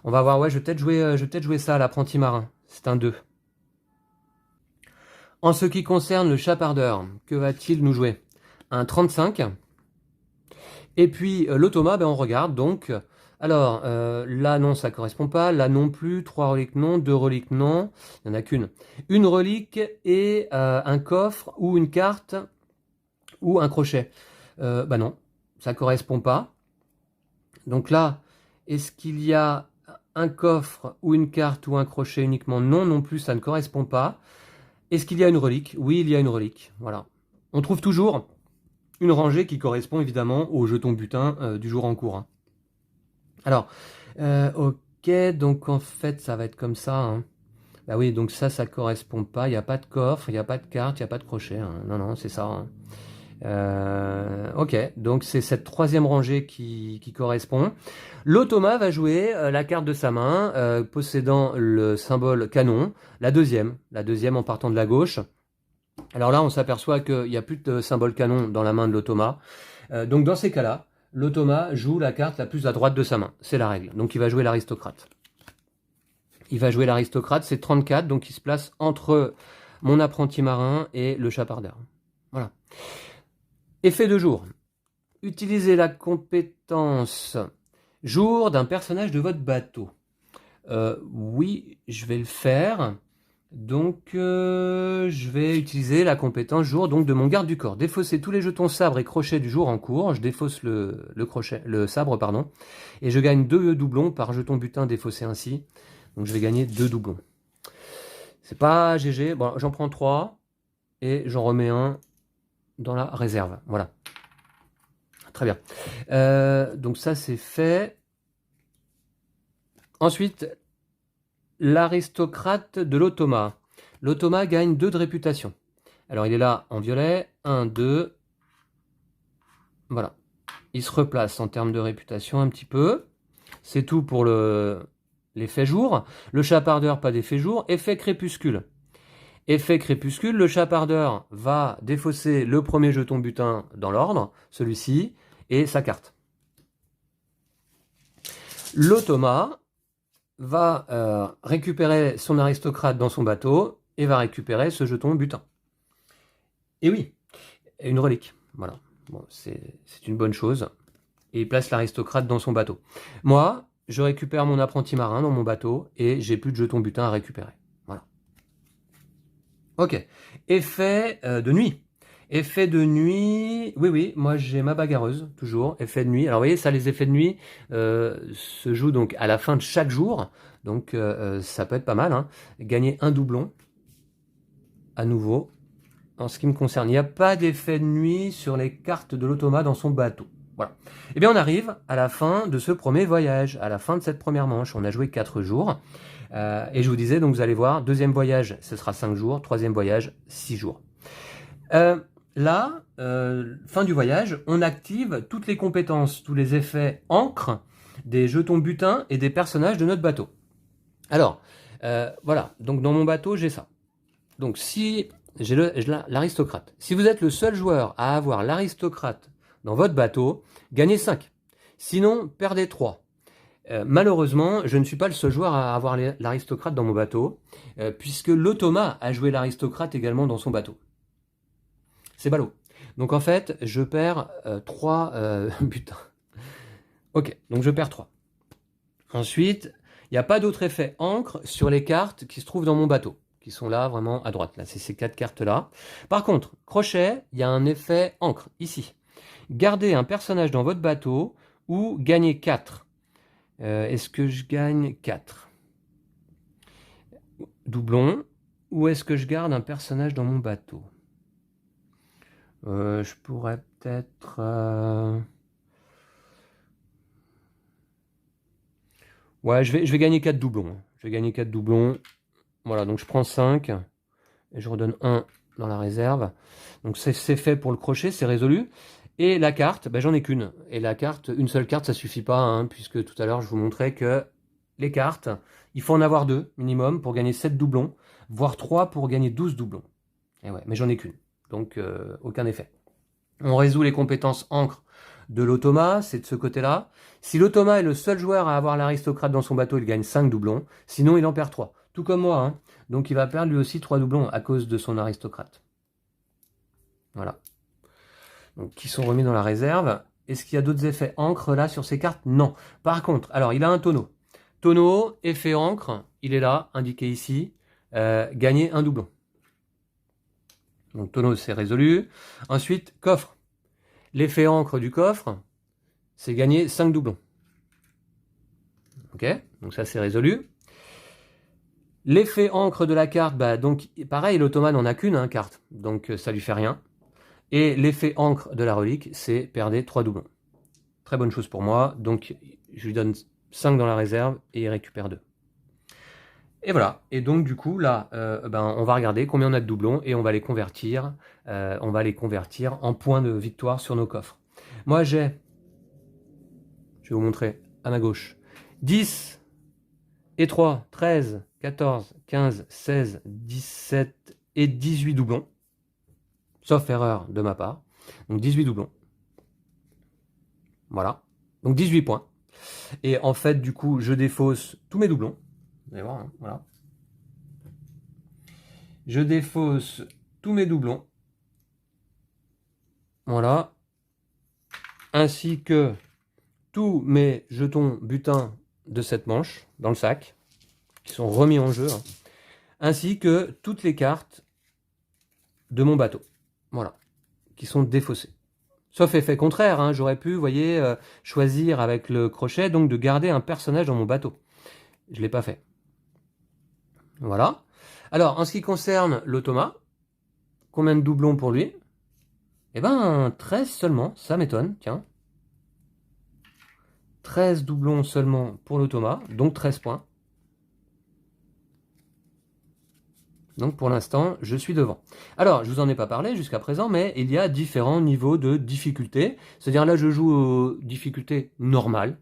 On va voir, ouais, je vais peut-être jouer ça à l'apprenti marin. C'est un 2. En ce qui concerne le chapardeur, que va-t-il nous jouer? Un 35. Et puis, l'automa, ben, on regarde, donc... Alors, là, non, ça correspond pas. Là, non plus. 3 reliques, non. 2 reliques, non. Il n'y en a qu'une. Une relique et un coffre ou une carte ou un crochet. Bah non, ça correspond pas. Donc là, est-ce qu'il y a un coffre ou une carte ou un crochet uniquement? Non, non plus, ça ne correspond pas. Est-ce qu'il y a une relique? Oui, il y a une relique. Voilà. On trouve toujours une rangée qui correspond évidemment au jeton butin du jour en cours. Hein. Alors, ok, donc en fait, ça va être comme ça. Hein. Bah oui, donc ça correspond pas. Il n'y a pas de coffre, il n'y a pas de carte, il n'y a pas de crochet. Hein. Non, non, c'est ça. Hein. Ok, donc c'est cette troisième rangée qui correspond. L'automa va jouer la carte de sa main possédant le symbole canon, la deuxième en partant de la gauche. Alors là, on s'aperçoit qu'il n'y a plus de symbole canon dans la main de l'automa. Donc dans ces cas-là, l'automa joue la carte la plus à droite de sa main. C'est la règle. Donc il va jouer l'aristocrate. C'est 34, donc il se place entre mon apprenti marin et le chapardeur. Voilà. Effet de jour. Utilisez la compétence jour d'un personnage de votre bateau. Oui, je vais le faire. Donc, je vais utiliser la compétence jour donc, de mon garde du corps. Défausser tous les jetons sabre et crochet du jour en cours. Je défausse le sabre, pardon. Et je gagne 2 doublons par jeton butin défaussé ainsi. Donc, je vais gagner 2 doublons. C'est pas GG. Bon, j'en prends 3. Et j'en remets un dans la réserve. Voilà. Très bien. Donc ça, c'est fait. Ensuite, l'aristocrate de l'automa. L'automa gagne 2 de réputation. Alors, il est là en violet. 1, 2. Voilà. Il se replace en termes de réputation un petit peu. C'est tout pour l'effet jour. Le chapardeur, pas d'effet jour. Effet crépuscule. Effet crépuscule, le chapardeur va défausser le premier jeton butin dans l'ordre, celui-ci, et sa carte. L'automa va récupérer son aristocrate dans son bateau et va récupérer ce jeton butin. Et oui, une relique. Voilà, bon, c'est une bonne chose. Et il place l'aristocrate dans son bateau. Moi, je récupère mon apprenti marin dans mon bateau et j'ai plus de jetons butin à récupérer. Voilà. Ok. Effet de nuit. Effet de nuit, oui, moi j'ai ma bagarreuse, toujours, effet de nuit. Alors vous voyez, ça, les effets de nuit se jouent donc à la fin de chaque jour, donc ça peut être pas mal. Hein. Gagner un doublon, à nouveau. En ce qui me concerne, il n'y a pas d'effet de nuit sur les cartes de l'automa dans son bateau. Voilà. Et bien on arrive à la fin de ce premier voyage, à la fin de cette première manche. On a joué 4 jours. Et je vous disais, donc vous allez voir, deuxième voyage, ce sera 5 jours, troisième voyage, 6 jours. Là, fin du voyage, on active toutes les compétences, tous les effets encre des jetons butin et des personnages de notre bateau. Alors, voilà, donc dans mon bateau, j'ai ça. Donc si j'ai l'aristocrate, si vous êtes le seul joueur à avoir l'aristocrate dans votre bateau, gagnez 5. Sinon, perdez 3. Malheureusement, je ne suis pas le seul joueur à avoir l'aristocrate dans mon bateau, puisque l'automa a joué l'aristocrate également dans son bateau. C'est ballot. Donc en fait, je perds 3 butins. Ok, donc je perds 3. Ensuite, il n'y a pas d'autre effet encre sur les cartes qui se trouvent dans mon bateau, qui sont là vraiment à droite. Là, c'est ces 4 cartes-là. Par contre, crochet, il y a un effet encre, ici. Gardez un personnage dans votre bateau ou gagner 4. Est-ce que je gagne 4 doublons, ou est-ce que je garde un personnage dans mon bateau? Je pourrais peut-être... Ouais, je vais gagner 4 doublons. Je vais gagner 4 doublons. Voilà, donc je prends 5 et je redonne 1 dans la réserve. Donc c'est fait pour le crochet, c'est résolu. Et la carte, ben, j'en ai qu'une. Et la carte, une seule carte, ça suffit pas, hein, puisque tout à l'heure je vous montrais que les cartes, il faut en avoir 2 minimum pour gagner 7 doublons, voire 3 pour gagner 12 doublons. Et ouais, mais j'en ai qu'une, donc aucun effet. On résout les compétences encre de l'automa, c'est de ce côté-là. Si l'automa est le seul joueur à avoir l'aristocrate dans son bateau, il gagne 5 doublons, sinon il en perd 3. Tout comme moi, hein. Donc il va perdre lui aussi 3 doublons à cause de son aristocrate. Voilà. Donc qui sont remis dans la réserve. Est-ce qu'il y a d'autres effets encre là sur ces cartes? Non. Par contre, alors il a un tonneau. Tonneau, effet encre, il est là, indiqué ici. Gagner un doublon. Donc tonneau, c'est résolu. Ensuite, coffre. L'effet encre du coffre, c'est gagner 5 doublons. Ok, donc ça c'est résolu. L'effet encre de la carte, bah donc pareil, l'automate n'en a qu'une carte, donc ça lui fait rien. Et l'effet encre de la relique, c'est perdre 3 doublons. Très bonne chose pour moi, donc je lui donne 5 dans la réserve et il récupère 2. Et voilà, et donc du coup là, on va regarder combien on a de doublons et on va les convertir, en points de victoire sur nos coffres. Moi je vais vous montrer à ma gauche, 10 et 3, 13, 14, 15, 16, 17 et 18 doublons, sauf erreur de ma part, donc 18 doublons. Voilà, donc 18 points. Et en fait, du coup, je défausse tous mes doublons. Vous allez voir, hein, voilà. Je défausse tous mes doublons. Voilà. Ainsi que tous mes jetons butins de cette manche dans le sac, qui sont remis en jeu, hein, ainsi que toutes les cartes de mon bateau. Voilà. Qui sont défaussées. Sauf effet contraire, hein, j'aurais pu, vous voyez, choisir avec le crochet, donc de garder un personnage dans mon bateau. Je ne l'ai pas fait. Voilà. Alors, en ce qui concerne l'automa, combien de doublons pour lui? Eh ben, 13 seulement, ça m'étonne, tiens. 13 doublons seulement pour l'automa, donc 13 points. Donc pour l'instant, je suis devant. Alors, je vous en ai pas parlé jusqu'à présent, mais il y a différents niveaux de difficulté. C'est-à-dire là, je joue aux difficultés normales.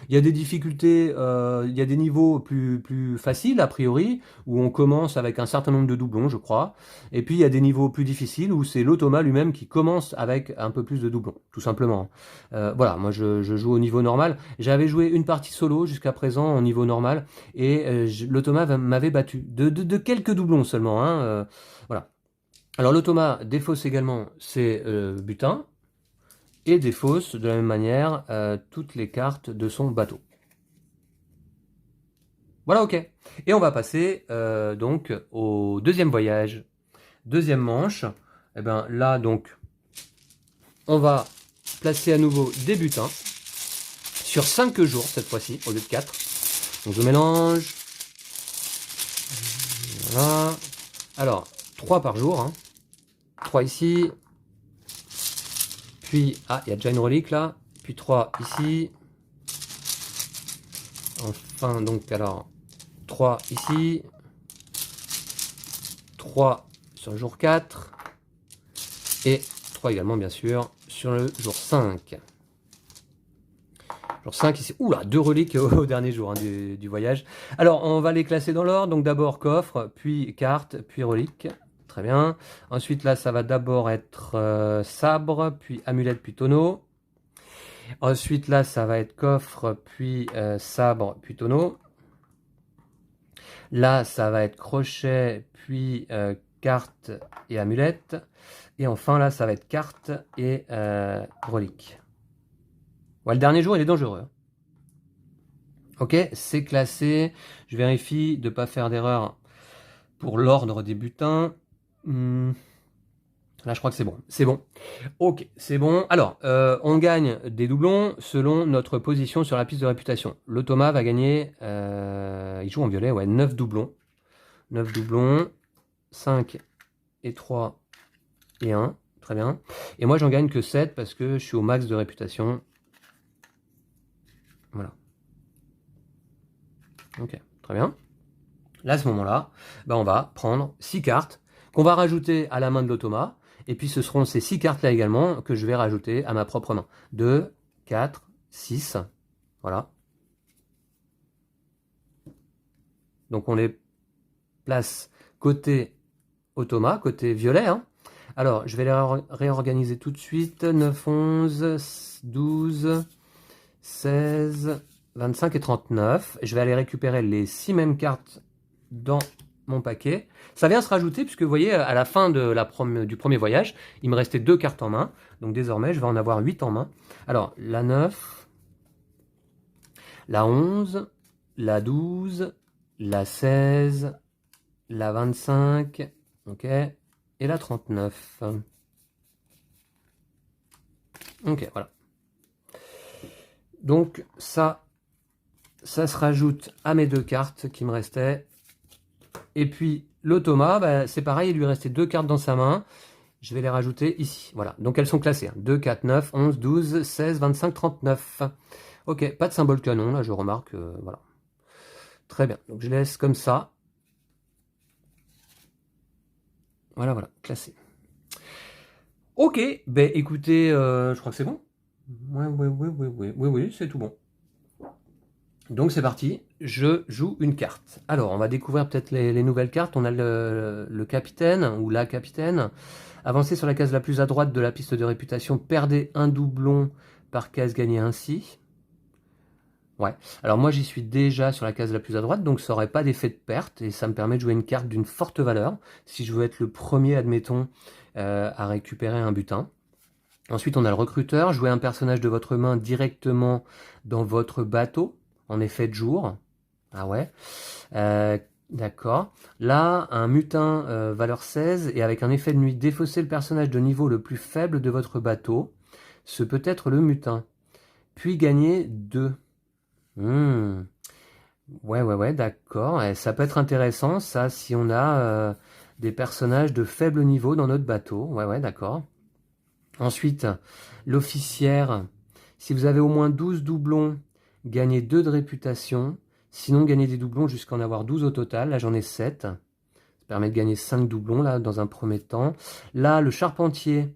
Il y a des difficultés, il y a des niveaux plus faciles a priori, où on commence avec un certain nombre de doublons, je crois. Et puis il y a des niveaux plus difficiles, où c'est l'automa lui-même qui commence avec un peu plus de doublons, tout simplement. Voilà, moi je joue au niveau normal. J'avais joué une partie solo jusqu'à présent au niveau normal, et l'automa m'avait battu, de quelques doublons seulement. Hein, voilà. Alors l'automa défausse également ses butins, et défausse de la même manière toutes les cartes de son bateau. Voilà, ok. Et on va passer donc au deuxième voyage, deuxième manche. Et bien là, donc, on va placer à nouveau des butins sur 5 jours cette fois-ci, au lieu de 4. Donc je mélange. Voilà. Alors, 3 par jour. Hein. 3 ici. Puis, ah, il y a déjà une relique là. Puis 3 ici. Enfin, donc, alors, 3 ici. 3 sur le jour 4. Et 3 également, bien sûr, sur le jour 5. Jour 5 ici. Oula, 2 reliques au dernier jour hein, du voyage. Alors, on va les classer dans l'ordre. Donc, d'abord coffre, puis carte, puis relique. Très bien. Ensuite, là, ça va d'abord être sabre, puis amulette, puis tonneau. Ensuite, là, ça va être coffre, puis sabre, puis tonneau. Là, ça va être crochet, puis carte et amulette. Et enfin, là, ça va être carte et relique. Ouais, le dernier jour, il est dangereux. Ok, c'est classé. Je vérifie de ne pas faire d'erreur pour l'ordre des butins. Là, je crois que c'est bon. C'est bon. Ok, c'est bon. Alors, on gagne des doublons selon notre position sur la piste de réputation. Le Thomas va gagner, il joue en violet, ouais, 9 doublons. 9 doublons, 5 et 3 et 1. Très bien. Et moi, j'en gagne que 7 parce que je suis au max de réputation. Voilà. Ok, très bien. Là, à ce moment-là, ben, on va prendre 6 cartes qu'on va rajouter à la main de l'automa. Et puis, ce seront ces 6 cartes-là également que je vais rajouter à ma propre main. 2, 4, 6. Voilà. Donc, on les place côté automa, côté violet. Hein. Alors, je vais les réorganiser tout de suite. 9, 11, 12, 16, 25 et 39. Je vais aller récupérer les 6 mêmes cartes dans mon paquet. Ça vient se rajouter puisque vous voyez, à la fin de du premier voyage, il me restait 2 cartes en main. Donc désormais, je vais en avoir 8 en main. Alors, la 9, la 11, la 12, la 16, la 25, ok, et la 39. Ok, voilà. Donc ça se rajoute à mes 2 cartes qui me restaient. Et puis l'automa, bah, c'est pareil, il lui restait 2 cartes dans sa main. Je vais les rajouter ici. Voilà, donc elles sont classées. 2, 4, 9, 11, 12, 16, 25, 39. Ok, pas de symbole canon, là je remarque. Voilà. Très bien, donc je laisse comme ça. Voilà, voilà, classé. Ok, ben écoutez, je crois que c'est bon. Oui, c'est tout bon. Donc c'est parti, je joue une carte. Alors, on va découvrir peut-être les nouvelles cartes. On a le capitaine ou la capitaine. Avancez sur la case la plus à droite de la piste de réputation. Perdez un doublon par case gagnée ainsi. Ouais, alors moi j'y suis déjà sur la case la plus à droite, donc ça n'aurait pas d'effet de perte et ça me permet de jouer une carte d'une forte valeur. Si je veux être le premier, admettons, à récupérer un butin. Ensuite, on a le recruteur. Jouez un personnage de votre main directement dans votre bateau, en effet de jour. Ah ouais. D'accord. Là, un mutin valeur 16 et avec un effet de nuit, défaussez le personnage de niveau le plus faible de votre bateau. Ce peut être le mutin. Puis gagnez 2. Ouais, d'accord. Et ça peut être intéressant, ça, si on a des personnages de faible niveau dans notre bateau. Ouais, d'accord. Ensuite, l'officière. Si vous avez au moins 12 doublons, gagnez 2 de réputation. Sinon, gagnez des doublons jusqu'à en avoir 12 au total. Là, j'en ai 7. Ça permet de gagner 5 doublons, là, dans un premier temps. Là, le charpentier.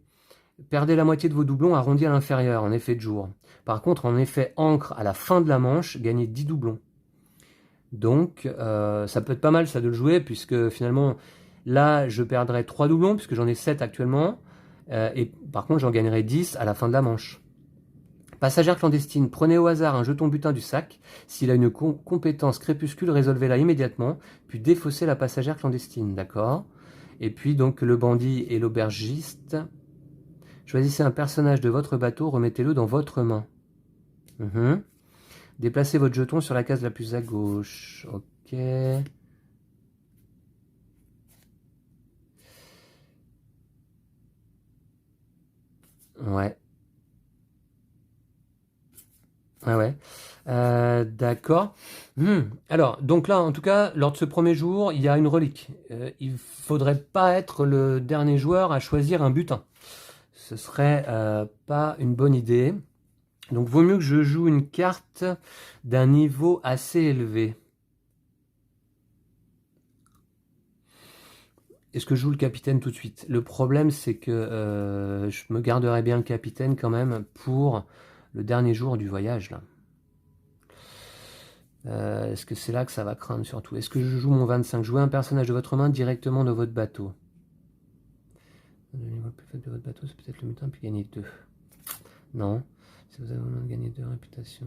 Perdez la moitié de vos doublons arrondis à l'inférieur, en effet de jour. Par contre, en effet encre, à la fin de la manche, gagnez 10 doublons. Donc, ça peut être pas mal, ça, de le jouer, puisque finalement, là, je perdrai 3 doublons, puisque j'en ai 7 actuellement. Et par contre, j'en gagnerai 10 à la fin de la manche. Passagère clandestine, prenez au hasard un jeton butin du sac. S'il a une compétence crépuscule, résolvez-la immédiatement, puis défaussez la passagère clandestine, d'accord? Et puis donc le bandit et l'aubergiste. Choisissez un personnage de votre bateau, remettez-le dans votre main. Déplacez votre jeton sur la case la plus à gauche. Ok. Ouais. Ah ouais. D'accord. Alors, donc là, en tout cas, lors de ce premier jour, il y a une relique. Il faudrait pas être le dernier joueur à choisir un butin. Ce serait pas une bonne idée. Donc, vaut mieux que je joue une carte d'un niveau assez élevé. Est-ce que je joue le capitaine tout de suite? Le problème, c'est que je me garderai bien le capitaine quand même pour le dernier jour du voyage, là. Est-ce que c'est là que ça va craindre surtout? Est-ce que je joue mon 25? Jouez un personnage de votre main directement dans votre bateau. Le niveau le plus faible de votre bateau, c'est peut-être le mutin, puis gagner 2. Non. Si vous avez besoin de gagner 2 réputations.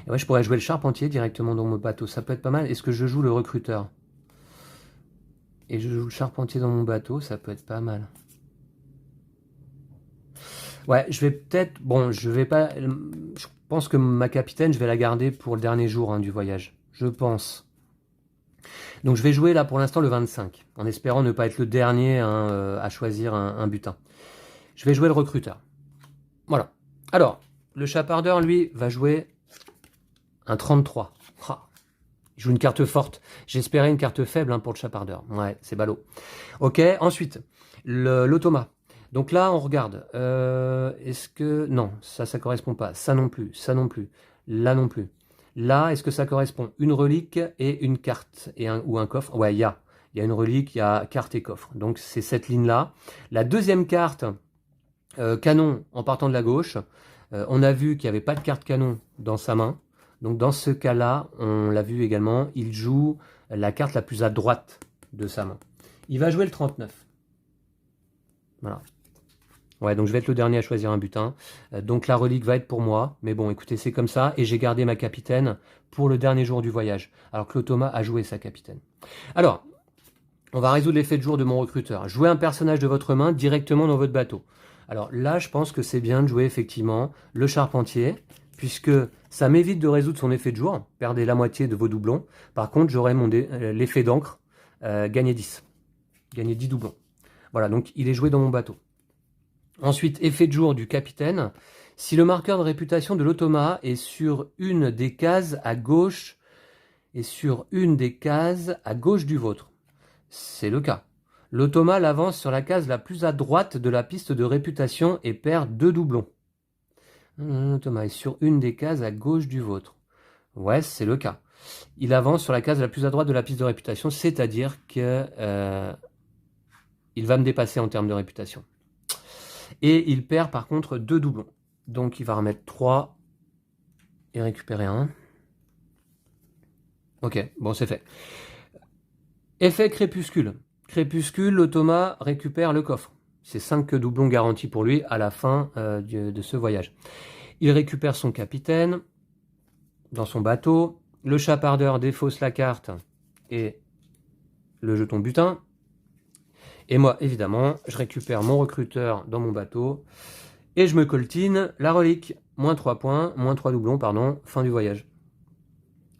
Et ouais, je pourrais jouer le charpentier directement dans mon bateau. Ça peut être pas mal. Est-ce que je joue le recruteur? Et je joue le charpentier dans mon bateau, ça peut être pas mal. Ouais, je vais peut-être... Bon, je vais pas... Je pense que ma capitaine, je vais la garder pour le dernier jour hein, du voyage. Je pense. Donc je vais jouer là pour l'instant le 25, en espérant ne pas être le dernier à choisir un butin. Je vais jouer le recruteur. Voilà. Alors, le chapardeur, lui, va jouer un 33. Ah, il joue une carte forte. J'espérais une carte faible pour le chapardeur. Ouais, c'est ballot. Ok, ensuite, l'automa. Donc là, on regarde. Est-ce que... Non, ça correspond pas. Ça non plus, ça non plus. Là non plus. Là, est-ce que ça correspond? Une relique et une carte ou un coffre? Ouais, il y a une relique, il y a carte et coffre. Donc c'est cette ligne-là. La deuxième carte, canon en partant de la gauche. On a vu qu'il n'y avait pas de carte canon dans sa main. Donc dans ce cas-là, on l'a vu également, il joue la carte la plus à droite de sa main. Il va jouer le 39. Voilà. Ouais, donc je vais être le dernier à choisir un butin. Donc la relique va être pour moi. Mais bon, écoutez, c'est comme ça. Et j'ai gardé ma capitaine pour le dernier jour du voyage. Alors que l'automa a joué sa capitaine. Alors, on va résoudre l'effet de jour de mon recruteur. Jouez un personnage de votre main directement dans votre bateau. Alors là, je pense que c'est bien de jouer effectivement le charpentier, puisque ça m'évite de résoudre son effet de jour. Perdez la moitié de vos doublons. Par contre, j'aurai l'effet d'encre, gagner 10. Gagner 10 doublons. Voilà, donc il est joué dans mon bateau. Ensuite, effet de jour du capitaine. Si le marqueur de réputation de l'automa est sur une des cases à gauche du vôtre, c'est le cas. L'automa l'avance sur la case la plus à droite de la piste de réputation et perd 2 doublons. L'automa est sur une des cases à gauche du vôtre. Ouais, c'est le cas. Il avance sur la case la plus à droite de la piste de réputation, c'est-à-dire que il va me dépasser en termes de réputation. Et il perd par contre 2 doublons. Donc il va remettre 3 et récupérer 1. Ok, bon c'est fait. Effet crépuscule. Crépuscule, l'automa récupère le coffre. C'est 5 doublons garantis pour lui à la fin de ce voyage. Il récupère son capitaine dans son bateau. Le chapardeur défausse la carte et le jeton butin. Et moi, évidemment, je récupère mon recruteur dans mon bateau et je me coltine la relique. Moins 3 points, moins 3 doublons, pardon, fin du voyage.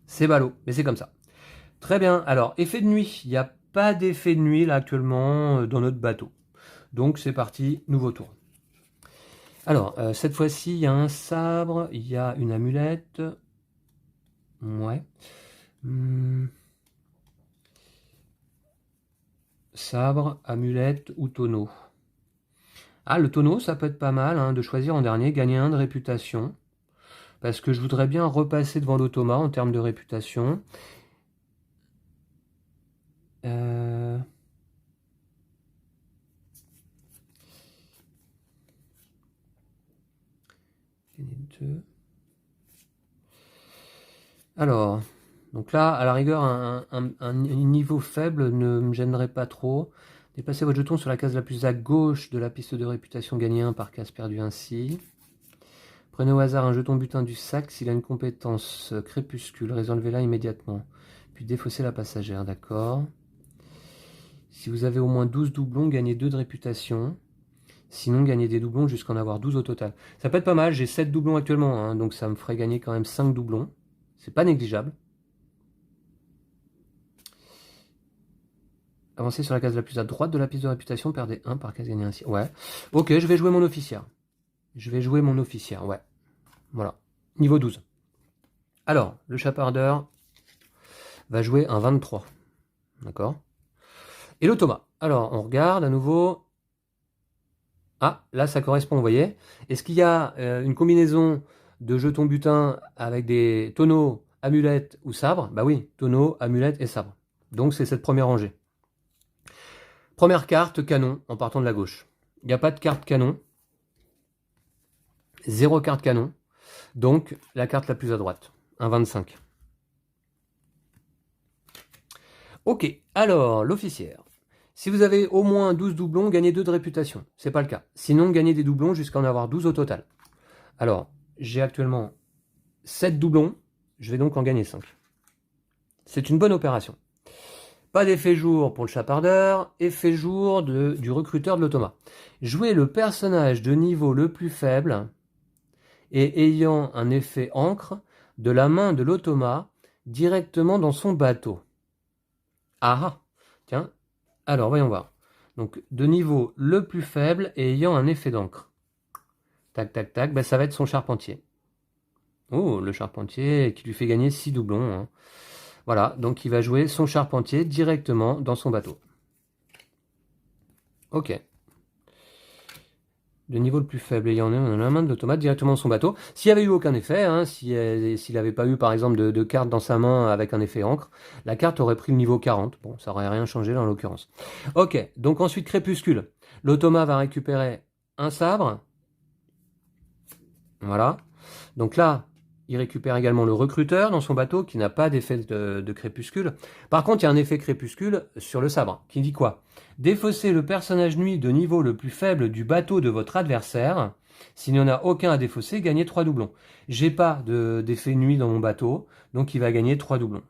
C'est ballot, mais c'est comme ça. Très bien, alors, effet de nuit. Il n'y a pas d'effet de nuit là actuellement dans notre bateau. Donc c'est parti, nouveau tour. Alors, cette fois-ci, il y a un sabre, il y a une amulette. Ouais. Sabre, amulette ou tonneau. Ah, le tonneau, ça peut être pas mal de choisir en dernier, gagner 1 de réputation. Parce que je voudrais bien repasser devant l'automa en termes de réputation. Alors, donc là, à la rigueur, un niveau faible ne me gênerait pas trop. Déplacez votre jeton sur la case la plus à gauche de la piste de réputation, gagnez 1 par case perdu ainsi. Prenez au hasard un jeton butin du sac s'il a une compétence crépuscule, résolvez-la immédiatement. Puis défaussez la passagère, d'accord. Si vous avez au moins 12 doublons, gagnez 2 de réputation. Sinon, gagnez des doublons jusqu'à en avoir 12 au total. Ça peut être pas mal, j'ai 7 doublons actuellement, donc ça me ferait gagner quand même 5 doublons. C'est pas négligeable. Avancez sur la case la plus à droite de la piste de réputation, perdez 1 par case gagnée ainsi. Ouais. Ok, je vais jouer mon officière. Ouais. Voilà. Niveau 12. Alors, le chapardeur va jouer un 23. D'accord. Et l'automa. Alors, on regarde à nouveau. Ah, là, ça correspond, vous voyez. Est-ce qu'il y a une combinaison de jetons butin avec des tonneaux, amulettes ou sabres? Bah oui, tonneaux, amulettes et sabres. Donc, c'est cette première rangée. Première carte, canon, en partant de la gauche. Il n'y a pas de carte canon. 0 carte canon. Donc, la carte la plus à droite. Un 25. Ok, alors, l'officière. Si vous avez au moins 12 doublons, gagnez 2 de réputation. C'est pas le cas. Sinon, gagnez des doublons jusqu'à en avoir 12 au total. Alors, j'ai actuellement 7 doublons. Je vais donc en gagner 5. C'est une bonne opération. Pas d'effet jour pour le chapardeur, effet jour du recruteur de l'automa. Jouez le personnage de niveau le plus faible et ayant un effet encre de la main de l'automa directement dans son bateau. Ah ah. Tiens. Alors, voyons voir. Donc, de niveau le plus faible et ayant un effet d'encre. Tac, tac, tac. Ben, ça va être son charpentier. Oh, le charpentier qui lui fait gagner 6 doublons. Hein. Voilà, donc il va jouer son charpentier directement dans son bateau. Ok. De niveau le plus faible, ayant la main de l'automate directement dans son bateau. S'il n'y avait eu aucun effet, hein, s'il n'avait pas eu par exemple de carte dans sa main avec un effet encre, la carte aurait pris le niveau 40. Bon, ça n'aurait rien changé dans l'occurrence. Ok, donc ensuite crépuscule. L'automa va récupérer un sabre. Voilà. Donc là, il récupère également le recruteur dans son bateau qui n'a pas d'effet de crépuscule. Par contre, il y a un effet crépuscule sur le sabre qui dit quoi? Défaussez le personnage nuit de niveau le plus faible du bateau de votre adversaire. S'il n'y en a aucun à défausser, gagnez 3 doublons. J'ai pas d'effet nuit dans mon bateau, donc il va gagner 3 doublons.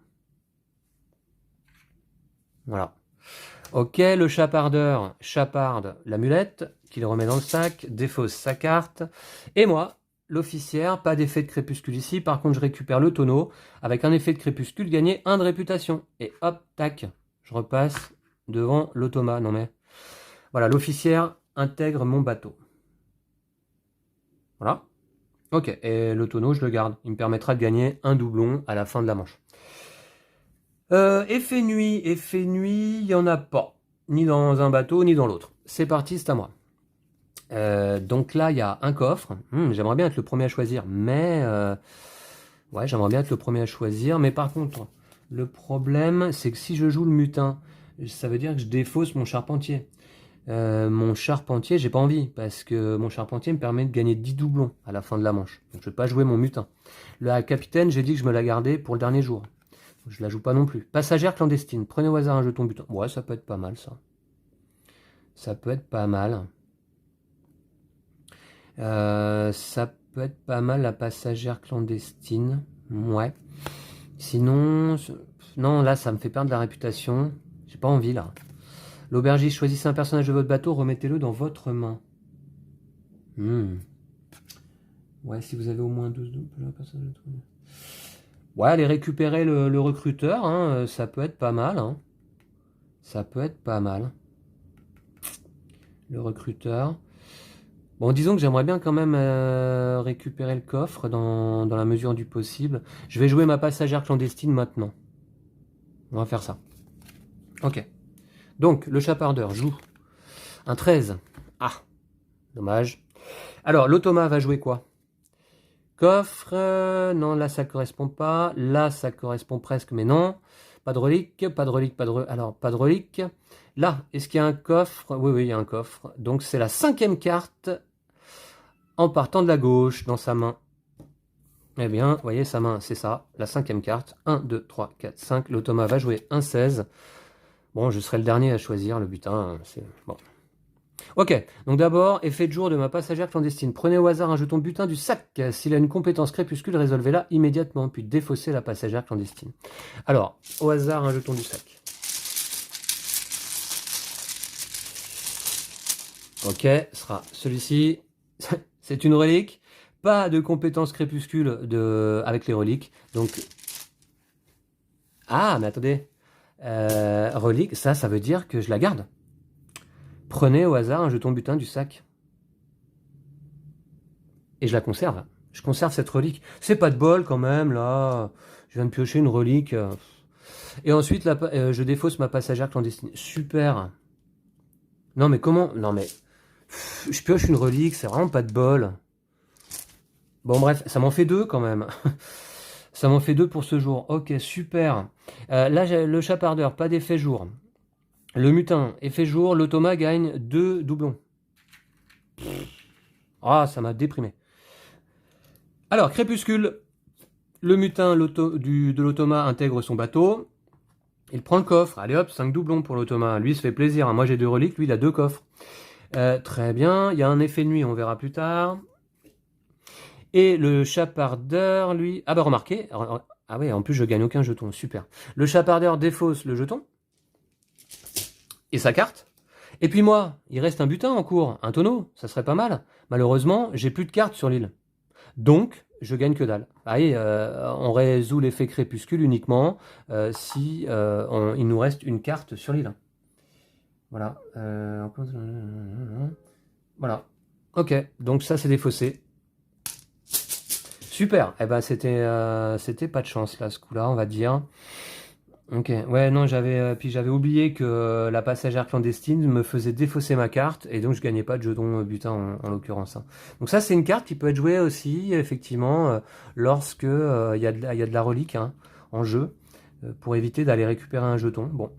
Voilà. Ok, le chapardeur chaparde l'amulette, qu'il remet dans le sac, défausse sa carte. Et moi, l'officière, pas d'effet de crépuscule ici, par contre je récupère le tonneau, avec un effet de crépuscule, gagner 1 de réputation. Et hop, tac, je repasse devant l'automa. Non mais, voilà, l'officière intègre mon bateau. Voilà. Ok, et le tonneau, je le garde. Il me permettra de gagner 1 doublon à la fin de la manche. Effet nuit, il n'y en a pas. Ni dans un bateau, ni dans l'autre. C'est parti, c'est à moi. Donc là, il y a un coffre. J'aimerais bien être le premier à choisir, mais... ouais, j'aimerais bien être le premier à choisir, mais par contre, le problème, c'est que si je joue le mutin, ça veut dire que je défausse mon charpentier. Mon charpentier, j'ai pas envie, parce que mon charpentier me permet de gagner 10 doublons à la fin de la manche. Donc je vais pas jouer mon mutin. La capitaine, j'ai dit que je me la gardais pour le dernier jour. Je la joue pas non plus. Passagère clandestine, prenez au hasard un jeton butin. Ouais, ça peut être pas mal, ça. Ça peut être pas mal. Ça peut être pas mal, la passagère clandestine. Ouais. Sinon... Non, là, ça me fait perdre la réputation. J'ai pas envie, là. L'aubergiste, choisissez un personnage de votre bateau, remettez-le dans votre main. Ouais, si vous avez au moins 12 doubles, ouais, allez récupérer le recruteur, hein, ça peut être pas mal. Hein. Ça peut être pas mal. Le recruteur. Bon, disons que j'aimerais bien quand même récupérer le coffre dans la mesure du possible. Je vais jouer ma passagère clandestine maintenant. On va faire ça. Ok. Donc, le chapardeur joue un 13. Ah, dommage. Alors, l'automa va jouer quoi? Coffre, non, là ça correspond pas. Là ça correspond presque, mais non. Pas de relique, pas de relique, pas de relique. Alors, pas de relique. Là, est-ce qu'il y a un coffre? Oui, oui, il y a un coffre. Donc, c'est la 5e carte en partant de la gauche dans sa main. Eh bien, vous voyez, sa main, c'est ça, la 5e carte. 1, 2, 3, 4, 5. L'automa va jouer un 16. Bon, je serai le dernier à choisir le butin. C'est bon. Ok, donc d'abord, effet de jour de ma passagère clandestine. Prenez au hasard un jeton butin du sac. S'il a une compétence crépuscule, résolvez-la immédiatement, puis défaussez la passagère clandestine. Alors, au hasard un jeton du sac. Ok, ce sera celui-ci. C'est une relique. Pas de compétence crépuscule avec les reliques. Donc... Ah, mais attendez. Relique, ça veut dire que je la garde. Prenez au hasard un jeton butin du sac. Et je la conserve. Je conserve cette relique. C'est pas de bol quand même, là. Je viens de piocher une relique. Et ensuite, je défausse ma passagère clandestine. Super. Non, mais comment? Non, mais... Je pioche une relique, c'est vraiment pas de bol. Bon, bref, ça m'en fait 2 quand même. Ça m'en fait 2 pour ce jour. Ok, super. Là, j'ai le chapardeur, pas d'effet jour. Le mutin, effet jour, l'automa gagne 2 doublons. Ah, ça m'a déprimé. Alors, crépuscule. Le mutin de l'automa intègre son bateau. Il prend le coffre. Allez hop, 5 doublons pour l'automa. Lui, il se fait plaisir. Moi, j'ai 2 reliques. Lui, il a 2 coffres. Très bien. Il y a un effet de nuit, on verra plus tard. Et le chapardeur, lui... Ah bah, remarquez. Ah ouais, en plus, je gagne aucun jeton. Super. Le chapardeur défausse le jeton. Et sa carte. Et puis moi, il reste un butin en cours. Un tonneau. Ça serait pas mal. Malheureusement, j'ai plus de cartes sur l'île. Donc, je gagne que dalle. Ah oui, on résout l'effet crépuscule uniquement si il nous reste une carte sur l'île. Voilà. Voilà. Ok, donc ça c'est défaussé. Super. Eh ben c'était pas de chance là, ce coup-là, on va dire. Ok. Ouais, non, j'avais oublié que la passagère clandestine me faisait défausser ma carte et donc je gagnais pas de jeton butin en l'occurrence, hein. Donc ça c'est une carte qui peut être jouée aussi effectivement lorsque il y a de la relique, hein, en jeu pour éviter d'aller récupérer un jeton. Bon.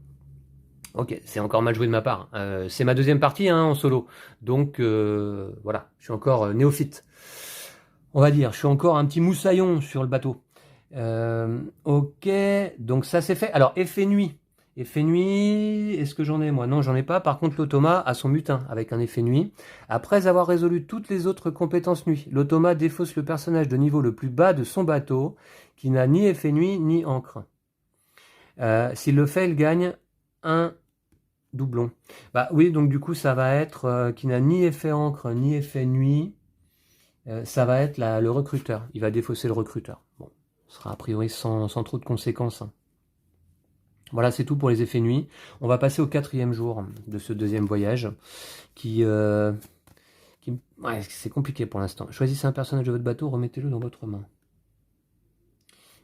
Ok, c'est encore mal joué de ma part. C'est ma deuxième partie, hein, en solo. Donc voilà, je suis encore néophyte. On va dire, je suis encore un petit moussaillon sur le bateau. Ok, donc ça c'est fait. Alors, effet nuit. Effet nuit, est-ce que j'en ai moi? Non, j'en ai pas. Par contre, l'automa a son mutin avec un effet nuit. Après avoir résolu toutes les autres compétences nuit, l'automa défausse le personnage de niveau le plus bas de son bateau, qui n'a ni effet nuit ni encre. S'il le fait, il gagne un doublon. Bah oui, donc du coup, ça va être qui n'a ni effet encre ni effet nuit. Ça va être le recruteur. Il va défausser le recruteur. Bon, ce sera a priori sans trop de conséquences, hein. Voilà, c'est tout pour les effets nuit. On va passer au 4e jour de ce deuxième voyage ouais, c'est compliqué pour l'instant. Choisissez un personnage de votre bateau, remettez-le dans votre main.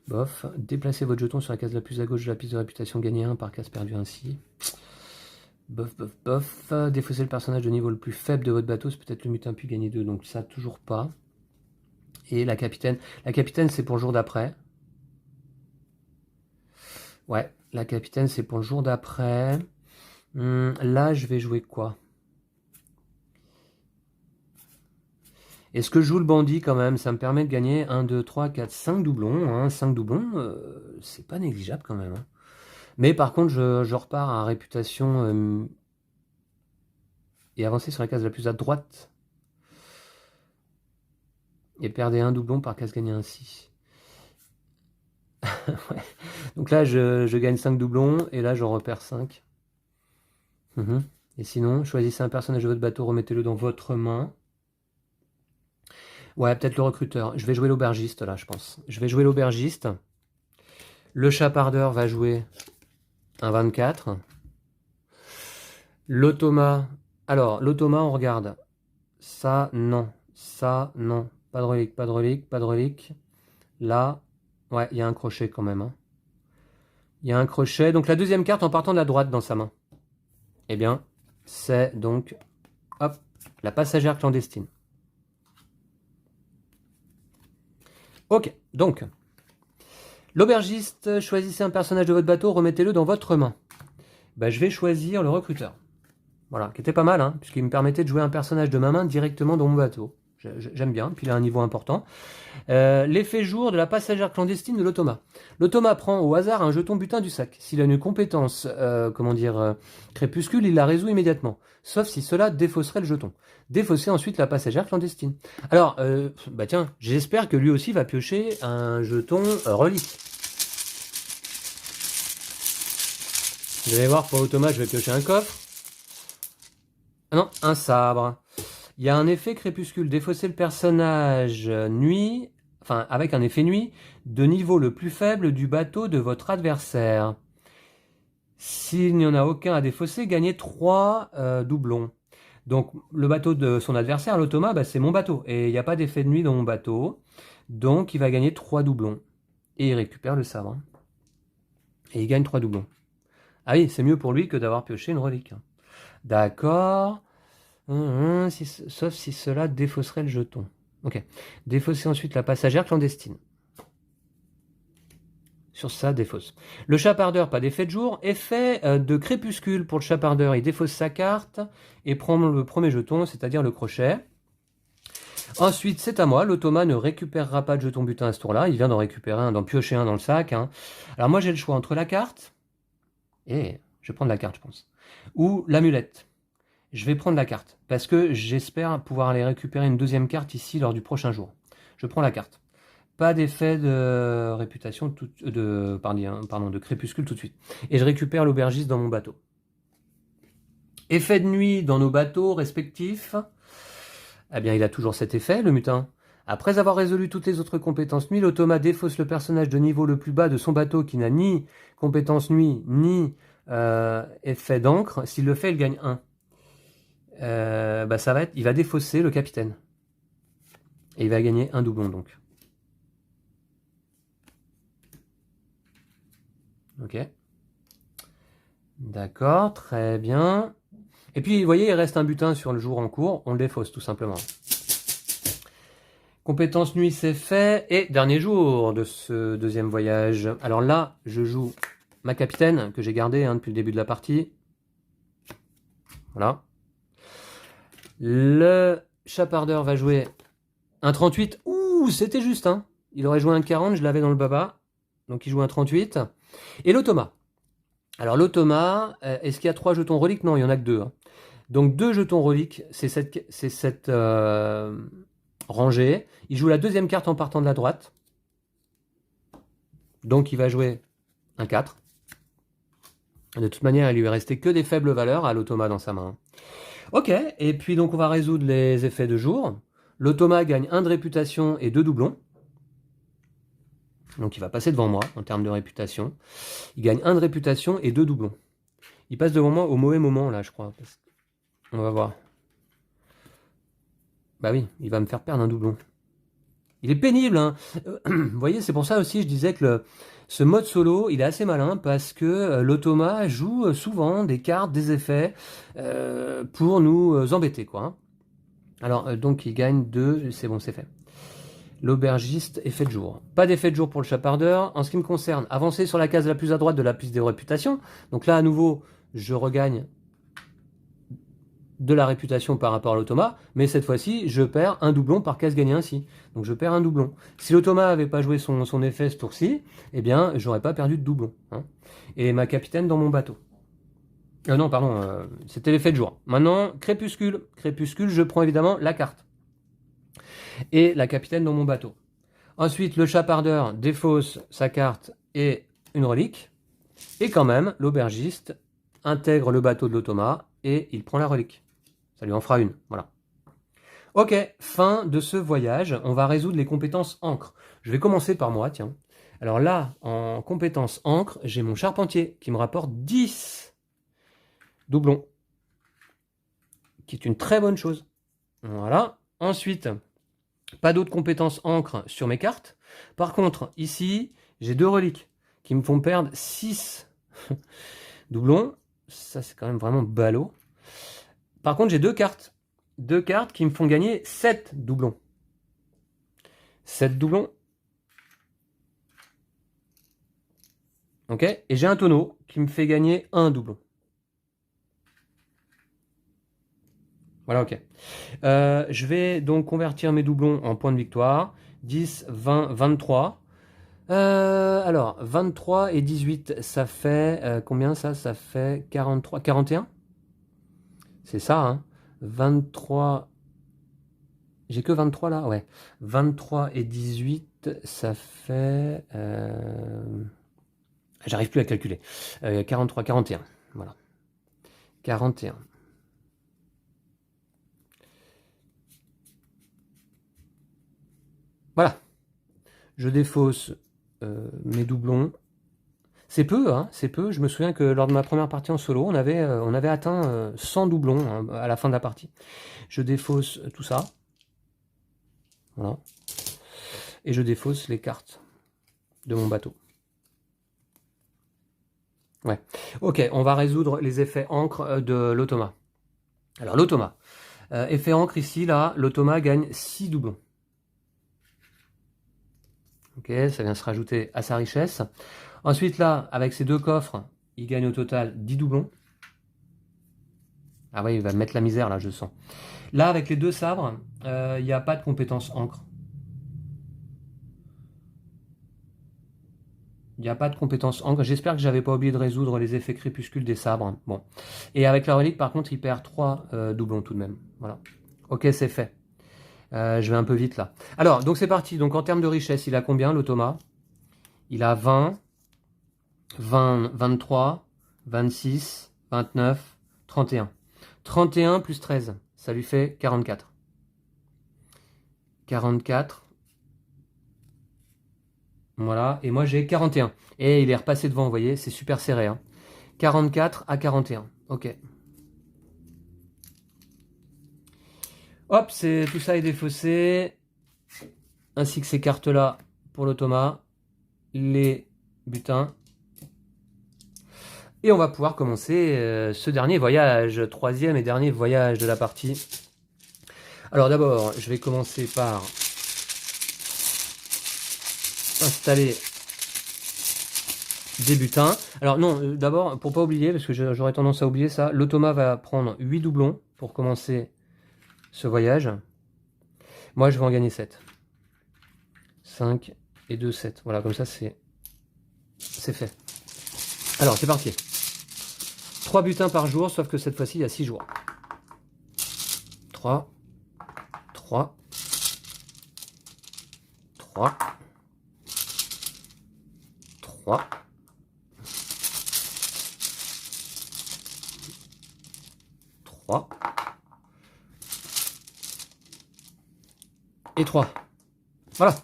Bof. Déplacez votre jeton sur la case la plus à gauche de la piste de réputation, gagnez 1 par case perdue ainsi. Bof, bof, bof. Défausser le personnage de niveau le plus faible de votre bateau, c'est peut-être le mutin puis gagner 2, donc ça toujours pas. Et la capitaine. La capitaine, c'est pour le jour d'après. Ouais, la capitaine, c'est pour le jour d'après. Là, je vais jouer quoi? Est-ce que je joue le bandit quand même? Ça me permet de gagner 1, 2, 3, 4, 5 doublons, hein. 5 doublons, c'est pas négligeable quand même, hein. Mais par contre, je repars à réputation et avancer sur la case la plus à droite. Et perdez un doublon par case gagnée ainsi. Ouais. Donc là, je gagne 5 doublons et là, j'en repère 5. Et sinon, choisissez un personnage de votre bateau, remettez-le dans votre main. Ouais, peut-être le recruteur. Je vais jouer l'aubergiste là, je pense. Je vais jouer l'aubergiste. Le chapardeur va jouer un 24. L'automa. Alors, l'automa, on regarde. Ça, non. Ça, non. Pas de relique, pas de relique, pas de relique. Là, ouais, il y a un crochet quand même, hein. Il y a un crochet. Donc la deuxième carte en partant de la droite dans sa main. Eh bien, c'est donc, hop, la passagère clandestine. Ok, donc, l'aubergiste, choisissez un personnage de votre bateau, remettez-le dans votre main. Bah, je vais choisir le recruteur. Voilà, qui était pas mal, hein, puisqu'il me permettait de jouer un personnage de ma main directement dans mon bateau. J'aime bien, puis il a un niveau important. L'effet jour de la passagère clandestine de l'automa. L'automa prend au hasard un jeton butin du sac. S'il a une compétence, crépuscule, il la résout immédiatement. Sauf si cela défausserait le jeton. Défausser ensuite la passagère clandestine. Alors, bah tiens, j'espère que lui aussi va piocher un jeton relique. Vous allez voir, pour l'automa, je vais piocher un coffre. Ah non, un sabre. Il y a un effet crépuscule. Défausser le personnage nuit, enfin avec un effet nuit, de niveau le plus faible du bateau de votre adversaire. S'il n'y en a aucun à défausser, gagnez 3 doublons. Donc le bateau de son adversaire, l'automa, bah, c'est mon bateau. Et il n'y a pas d'effet de nuit dans mon bateau. Donc il va gagner 3 doublons. Et il récupère le sabre. Et il gagne 3 doublons. Ah oui, c'est mieux pour lui que d'avoir pioché une relique. D'accord. Sauf si cela défausserait le jeton. Ok. Défausser ensuite la passagère clandestine. Sur ça, défausse. Le chapardeur, pas d'effet de jour. Effet de crépuscule pour le chapardeur. Il défausse sa carte et prend le premier jeton, c'est-à-dire le crochet. Ensuite, c'est à moi. L'automa ne récupérera pas de jeton butin à ce tour-là. Il vient d'en récupérer un, d'en piocher un dans le sac, hein. Alors moi, j'ai le choix entre la carte et je vais prendre la carte, je pense, ou l'amulette. Je vais prendre la carte, parce que j'espère pouvoir aller récupérer une deuxième carte ici lors du prochain jour. Je prends la carte. Pas d'effet de réputation, de crépuscule tout de suite. Et je récupère l'aubergiste dans mon bateau. Effet de nuit dans nos bateaux respectifs. Eh bien, il a toujours cet effet, le mutin. Après avoir résolu toutes les autres compétences nuit, l'automa défausse le personnage de niveau le plus bas de son bateau qui n'a ni compétence nuit, ni effet d'encre. S'il le fait, il gagne 1. Ça va être, il va défausser le capitaine. Et il va gagner un doublon donc. Ok. D'accord, très bien. Et puis, vous voyez, il reste un butin sur le jour en cours. On le défausse tout simplement. Compétence nuit, c'est fait. Et dernier jour de ce deuxième voyage. Alors là, je joue ma capitaine que j'ai gardée depuis le début de la partie. Voilà. Le chapardeur va jouer un 38. Ouh, c'était juste, hein. Il aurait joué un 40, je l'avais dans le baba. Donc il joue un 38. Et l'automa. Alors l'automa, est-ce qu'il y a 3 jetons reliques? Non, il n'y en a que 2. Hein. Donc 2 jetons reliques, c'est cette rangée. Il joue la deuxième carte en partant de la droite. Donc il va jouer un 4. De toute manière, il lui est resté que des faibles valeurs à l'automa dans sa main. Ok, et puis donc on va résoudre les effets de jour. L'automa gagne 1 de réputation et 2 doublons. Donc il va passer devant moi en termes de réputation. Il gagne 1 de réputation et 2 doublons. Il passe devant moi au mauvais moment là, je crois. On va voir. Bah oui, il va me faire perdre un doublon. Il est pénible, hein. Vous voyez, c'est pour ça aussi je disais que ce mode solo, il est assez malin parce que l'automa joue souvent des cartes, des effets pour nous embêter, quoi. Hein. Alors, donc il gagne 2, c'est bon, c'est fait. L'aubergiste, effet de jour. Pas d'effet de jour pour le chapardeur. En ce qui me concerne, avancer sur la case la plus à droite de la piste des réputations. Donc là, à nouveau, je regagne de la réputation par rapport à l'automa, mais cette fois-ci, je perds un doublon par case gagnée ainsi. Donc je perds un doublon. Si l'automa n'avait pas joué son effet ce tour-ci, eh bien, j'aurais pas perdu de doublon. Hein. Et ma capitaine dans mon bateau. Non, pardon, c'était l'effet de jour. Maintenant, crépuscule. Crépuscule, je prends évidemment la carte. Et la capitaine dans mon bateau. Ensuite, le chapardeur défausse sa carte et une relique. Et quand même, l'aubergiste intègre le bateau de l'automa et il prend la relique. Ça lui en fera une, voilà. Ok, fin de ce voyage. On va résoudre les compétences encre. Je vais commencer par moi, tiens. Alors là, en compétence encre, j'ai mon charpentier qui me rapporte 10 doublons. Qui est une très bonne chose. Voilà. Ensuite, pas d'autres compétences encre sur mes cartes. Par contre, ici, j'ai 2 reliques qui me font perdre 6 doublons. Ça, c'est quand même vraiment ballot. Par contre, j'ai 2 cartes. 2 cartes qui me font gagner 7 doublons. 7 doublons. Ok. Et j'ai un tonneau qui me fait gagner 1 doublon. Voilà, ok. Je vais donc convertir mes doublons en points de victoire. 10, 20, 23. Alors, 23 et 18, ça fait combien ça? Ça fait 43, 41? C'est ça, hein? 23... J'ai que 23 là? Ouais. 23 et 18, ça fait... J'arrive plus à calculer. 43, 41. Voilà. 41. Voilà. Je défausse mes doublons. C'est peu, hein, c'est peu. Je me souviens que lors de ma première partie en solo, on avait atteint 100 doublons hein, à la fin de la partie. Je défausse tout ça. Voilà. Et je défausse les cartes de mon bateau. Ouais. Ok, on va résoudre les effets encre de l'automa. Alors l'automa. Effet encre ici, là, l'automa gagne 6 doublons. Ok, ça vient se rajouter à sa richesse. Ensuite là, avec ces 2 coffres, il gagne au total 10 doublons. Ah oui, il va mettre la misère là, je sens. Là, avec les 2 sabres, il n'y a pas de compétence encre. Il n'y a pas de compétence encre. J'espère que j'avais pas oublié de résoudre les effets crépuscule des sabres. Bon. Et avec la relique, par contre, il perd 3 doublons tout de même. Voilà. Ok, c'est fait. Je vais un peu vite là. Alors, donc c'est parti. Donc en termes de richesse, il a combien l'automa? Il a 20, 20, 23, 26, 29, 31. 31 plus 13, ça lui fait 44. 44. Voilà, et moi j'ai 41. Et il est repassé devant, vous voyez, c'est super serré. Hein. 44 à 41. Ok. Hop, tout ça est défaussé. Ainsi que ces cartes-là pour l'automa. Les butins. Et on va pouvoir commencer ce dernier voyage, troisième et dernier voyage de la partie. Alors d'abord, je vais commencer par installer des butins. Alors non, d'abord, pour pas oublier, parce que j'aurais tendance à oublier ça, l'automa va prendre 8 doublons pour commencer ce voyage. Moi, je vais en gagner 7. 5 et 2, 7. Voilà, comme ça, c'est fait. Alors, c'est parti. 3 butins par jour, sauf que cette fois-ci, il y a 6 jours. 3, 3, 3, 3, 3 et 3. Voilà.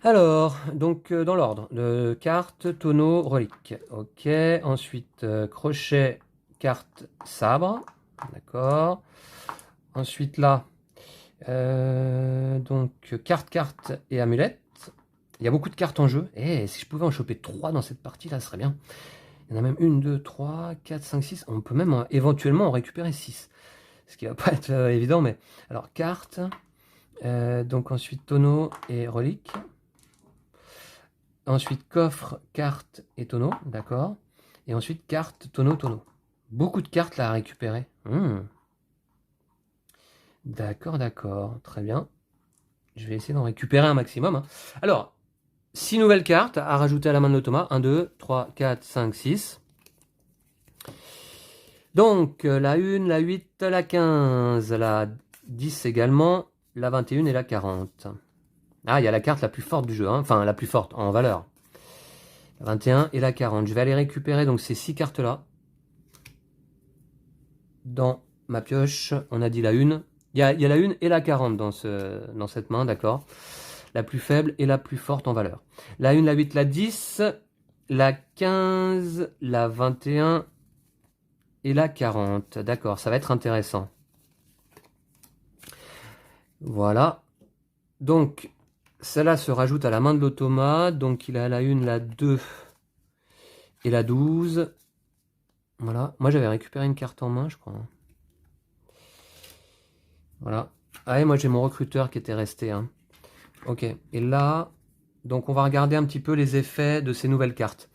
Alors, donc dans l'ordre, de cartes, tonneau, relique. Ok, ensuite crochet, carte, sabre. D'accord. Ensuite là, donc carte et amulette. Il y a beaucoup de cartes en jeu. Et si je pouvais en choper 3 dans cette partie là, ce serait bien. Il y en a même 1, 2, 3, 4, 5, 6. On peut même éventuellement en récupérer 6. Ce qui va pas être évident, mais... Alors, carte. Donc ensuite tonneau et relique. Ensuite coffre, carte et tonneau. D'accord. Et ensuite carte, tonneau, tonneau. Beaucoup de cartes là à récupérer. D'accord, d'accord. Très bien. Je vais essayer d'en récupérer un maximum. Hein. Alors, 6 nouvelles cartes à rajouter à la main de l'automa. 1, 2, 3, 4, 5, 6. Donc, la 1, la 8, la 15, la 10 également, la 21 et la 40. Ah, il y a la carte la plus forte du jeu, hein. Enfin la plus forte en valeur. La 21 et la 40. Je vais aller récupérer donc ces 6 cartes-là. Dans ma pioche, on a dit la 1. Il y a la 1 et la 40 dans cette main, d'accord. La plus faible et la plus forte en valeur. La 1, la 8, la 10, la 15, la 21 et la 40. D'accord, ça va être intéressant. Voilà. Donc, celle-là se rajoute à la main de l'automa. Donc, il a la 1, la 2 et la 12. Voilà. Moi, j'avais récupéré une carte en main, je crois. Voilà. Ah, et moi, j'ai mon recruteur qui était resté. Hein. Ok. Et là, donc, on va regarder un petit peu les effets de ces nouvelles cartes.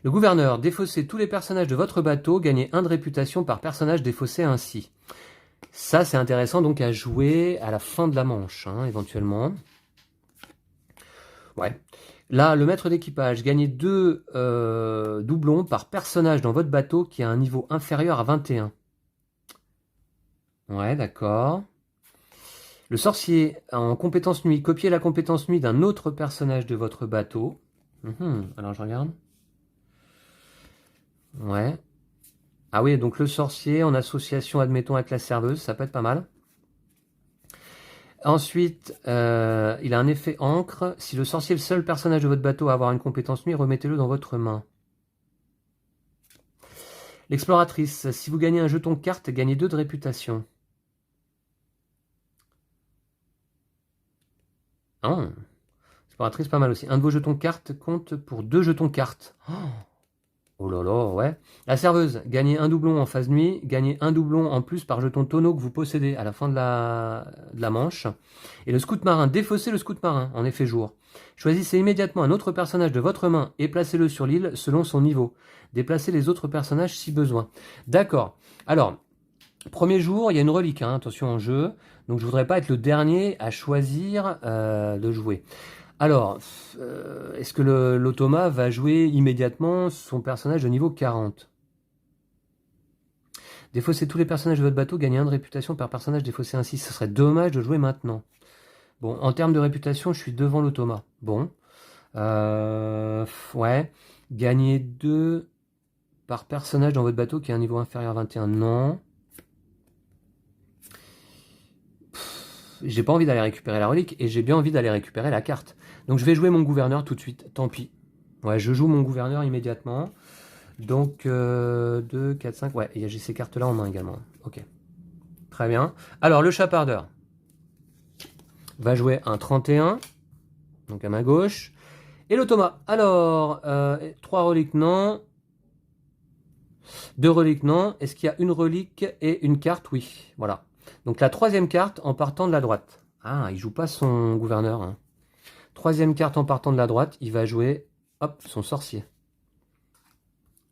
Le gouverneur, défaussez tous les personnages de votre bateau, gagnez 1 de réputation par personnage défaussé ainsi. Ça, c'est intéressant donc à jouer à la fin de la manche, hein, éventuellement. Ouais. Là, le maître d'équipage, gagnez 2 doublons par personnage dans votre bateau qui a un niveau inférieur à 21. Ouais, d'accord. Le sorcier, en compétence nuit, copiez la compétence nuit d'un autre personnage de votre bateau. Alors, je regarde. Ouais. Ah oui, donc le sorcier en association, admettons, avec la serveuse, ça peut être pas mal. Ensuite, il a un effet encre. Si le sorcier est le seul personnage de votre bateau à avoir une compétence nuit, remettez-le dans votre main. L'exploratrice, si vous gagnez un jeton carte, gagnez 2 de réputation. Oh, exploratrice, pas mal aussi. Un de vos jetons carte compte pour 2 jetons carte. Oh là là, ouais. La serveuse, gagnez un doublon en phase nuit, gagnez un doublon en plus par jeton tonneau que vous possédez à la fin de la manche. Et le scout marin, défaussez le scout marin en effet jour. Choisissez immédiatement un autre personnage de votre main et placez-le sur l'île selon son niveau. Déplacez les autres personnages si besoin. D'accord. Alors, premier jour, il y a une relique, hein, attention en jeu. Donc je voudrais pas être le dernier à choisir de jouer. Alors, est-ce que l'automa va jouer immédiatement son personnage de niveau 40? Défausser tous les personnages de votre bateau, gagner 1 de réputation par personnage défaussé ainsi. Ce serait dommage de jouer maintenant. Bon, en termes de réputation, je suis devant l'automa. Bon. Ouais. Gagner 2 par personnage dans votre bateau qui a un niveau inférieur à 21. Non. j'ai pas envie d'aller récupérer la relique et j'ai bien envie d'aller récupérer la carte. Donc je vais jouer mon gouverneur tout de suite, tant pis. Ouais, je joue mon gouverneur immédiatement. Donc 2, 4, 5, ouais, j'ai ces cartes-là en main également. Ok, très bien. Alors le chapardeur va jouer un 31, donc à ma gauche. Et l'automa, alors, 3 reliques, non. 2 reliques, non. Est-ce qu'il y a une relique et une carte? Oui, voilà. Donc la troisième carte en partant de la droite. Ah, il joue pas son gouverneur. Hein. Troisième carte en partant de la droite, il va jouer, hop, son sorcier.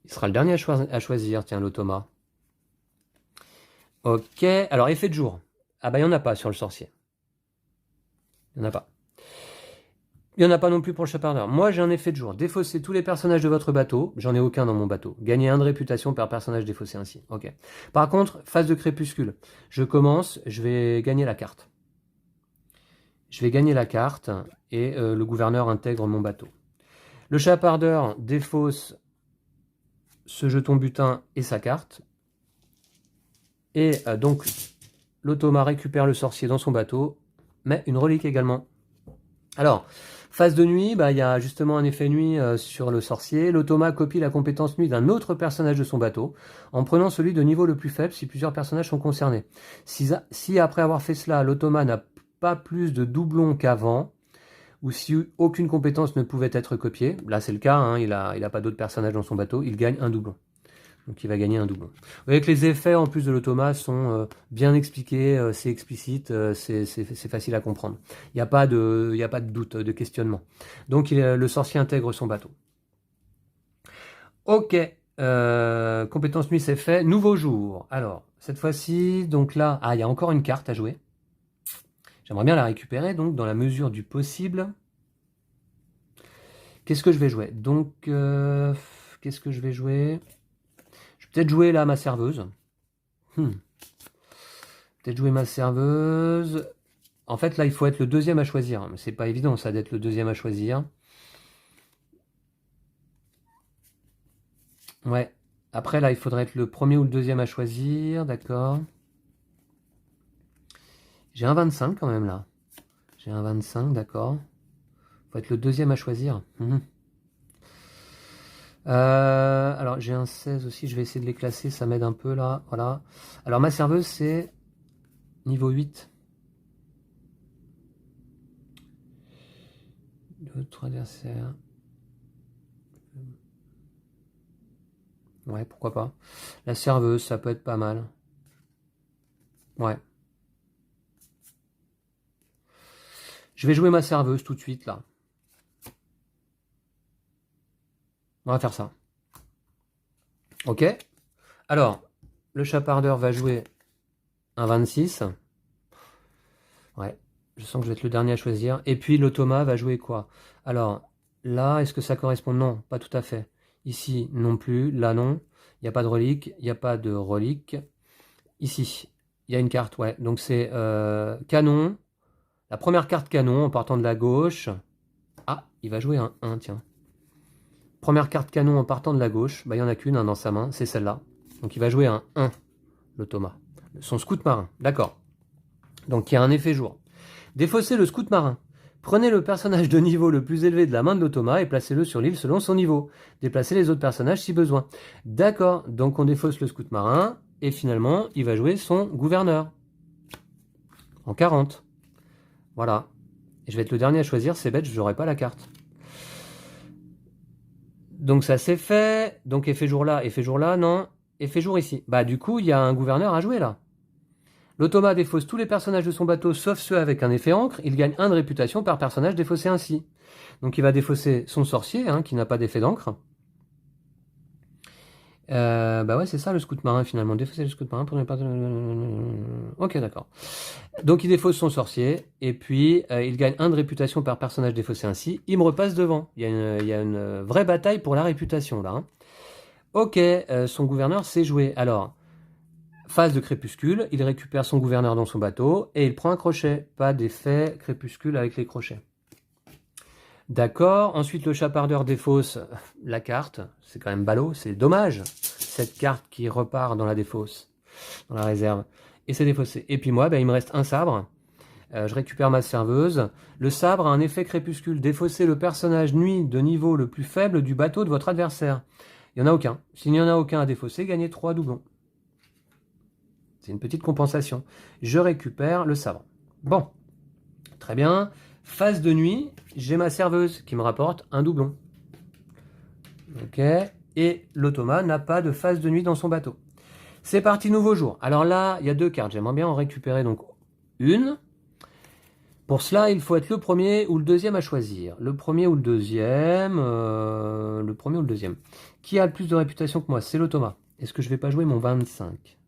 Il sera le dernier à choisir, tiens, l'automa. Ok, alors effet de jour. Ah bah il n'y en a pas sur le sorcier. Il n'y en a pas. Il n'y en a pas non plus pour le chapardeur. Moi j'ai un effet de jour. Défaussez tous les personnages de votre bateau. J'en ai aucun dans mon bateau. Gagnez 1 de réputation par personnage défaussé ainsi. Ok. Par contre, phase de crépuscule. Je commence, je vais gagner la carte. Je vais gagner la carte et le gouverneur intègre mon bateau. Le chapardeur défausse ce jeton butin et sa carte. Et donc l'automa récupère le sorcier dans son bateau, mais une relique également. Alors, phase de nuit, bah, il y a justement un effet nuit sur le sorcier. L'automa copie la compétence nuit d'un autre personnage de son bateau, en prenant celui de niveau le plus faible si plusieurs personnages sont concernés. Si après avoir fait cela, l'automa n'a pas plus de doublons qu'avant, ou si aucune compétence ne pouvait être copiée, là c'est le cas, hein, il a pas d'autres personnages dans son bateau, il gagne un doublon. Donc il va gagner un doublon. Vous voyez que les effets en plus de l'automa sont bien expliqués, c'est explicite, c'est facile à comprendre. Il n'y a pas de doute, de questionnement. Donc le sorcier intègre son bateau. Ok, compétence nuit c'est fait. Nouveau jour. Alors, cette fois-ci, donc là, il y a encore une carte à jouer. J'aimerais bien la récupérer, donc dans la mesure du possible. Qu'est-ce que je vais jouer? Donc, qu'est-ce que je vais jouer? Peut-être jouer là ma serveuse. Peut-être jouer ma serveuse. En fait, là, il faut être le deuxième à choisir. Mais c'est pas évident, ça, d'être le deuxième à choisir. Ouais. Après, là, il faudrait être le premier ou le deuxième à choisir. D'accord. J'ai un 25 quand même, là. J'ai un 25, d'accord. Faut être le deuxième à choisir. Alors, j'ai un 16 aussi. Je vais essayer de les classer. Ça m'aide un peu, là. Voilà. Alors, ma serveuse, c'est niveau 8. L'autre adversaire. Ouais, pourquoi pas. La serveuse, ça peut être pas mal. Ouais. Je vais jouer ma serveuse tout de suite, là. On va faire ça. Ok. Alors, le chapardeur va jouer un 26. Ouais. Je sens que je vais être le dernier à choisir. Et puis, l'automa va jouer quoi? Alors, là, est-ce que ça correspond? Non, pas tout à fait. Ici, non plus. Là, non. Il n'y a pas de relique. Il n'y a pas de relique. Ici, il y a une carte, ouais. Donc, c'est canon. La première carte canon en partant de la gauche. Ah, il va jouer un 1, tiens. Première carte canon en partant de la gauche. Bah, il n'y en a qu'une dans sa main, c'est celle-là. Donc, il va jouer un 1, l'automa. Son scout marin, d'accord. Donc, il y a un effet jour. Défaussez le scout marin. Prenez le personnage de niveau le plus élevé de la main de l'automa et placez-le sur l'île selon son niveau. Déplacez les autres personnages si besoin. D'accord, donc on défausse le scout marin et finalement, il va jouer son gouverneur. En 40. Voilà. Et je vais être le dernier à choisir, c'est bête, je n'aurai pas la carte. Donc ça c'est fait. Donc effet jour là, non. Effet jour ici. Bah du coup, il y a un gouverneur à jouer là. L'automa défausse tous les personnages de son bateau sauf ceux avec un effet encre. Il gagne 1 de réputation par personnage défaussé ainsi. Donc il va défausser son sorcier, hein, qui n'a pas d'effet d'encre. Bah ouais, c'est ça le scout marin finalement. Défausser le scout marin pour ne pas... Ok, d'accord. Donc il défausse son sorcier, et puis il gagne 1 de réputation par personnage défaussé ainsi. Il me repasse devant. Il y a une vraie bataille pour la réputation là. Hein. Ok, son gouverneur s'est joué. Alors, phase de crépuscule, il récupère son gouverneur dans son bateau, et il prend un crochet. Pas d'effet crépuscule avec les crochets. D'accord, ensuite le chapardeur défausse la carte. C'est quand même ballot, c'est dommage. Cette carte qui repart dans la défausse, dans la réserve. Et c'est défaussé. Et puis moi, il me reste un sabre. Je récupère ma serveuse. Le sabre a un effet crépuscule. Défaussez le personnage nuit de niveau le plus faible du bateau de votre adversaire. Il n'y en a aucun. S'il n'y en a aucun à défausser, gagnez 3 doublons. C'est une petite compensation. Je récupère le sabre. Bon, très bien. Phase de nuit, j'ai ma serveuse qui me rapporte un doublon. Ok. Et l'automa n'a pas de phase de nuit dans son bateau. C'est parti, nouveau jour. Alors là, il y a 2 cartes. J'aimerais bien en récupérer donc une. Pour cela, il faut être le premier ou le deuxième à choisir. Le premier ou le deuxième. Le premier ou le deuxième. Qui a le plus de réputation que moi? C'est l'automa. Est-ce que je vais pas jouer mon 25?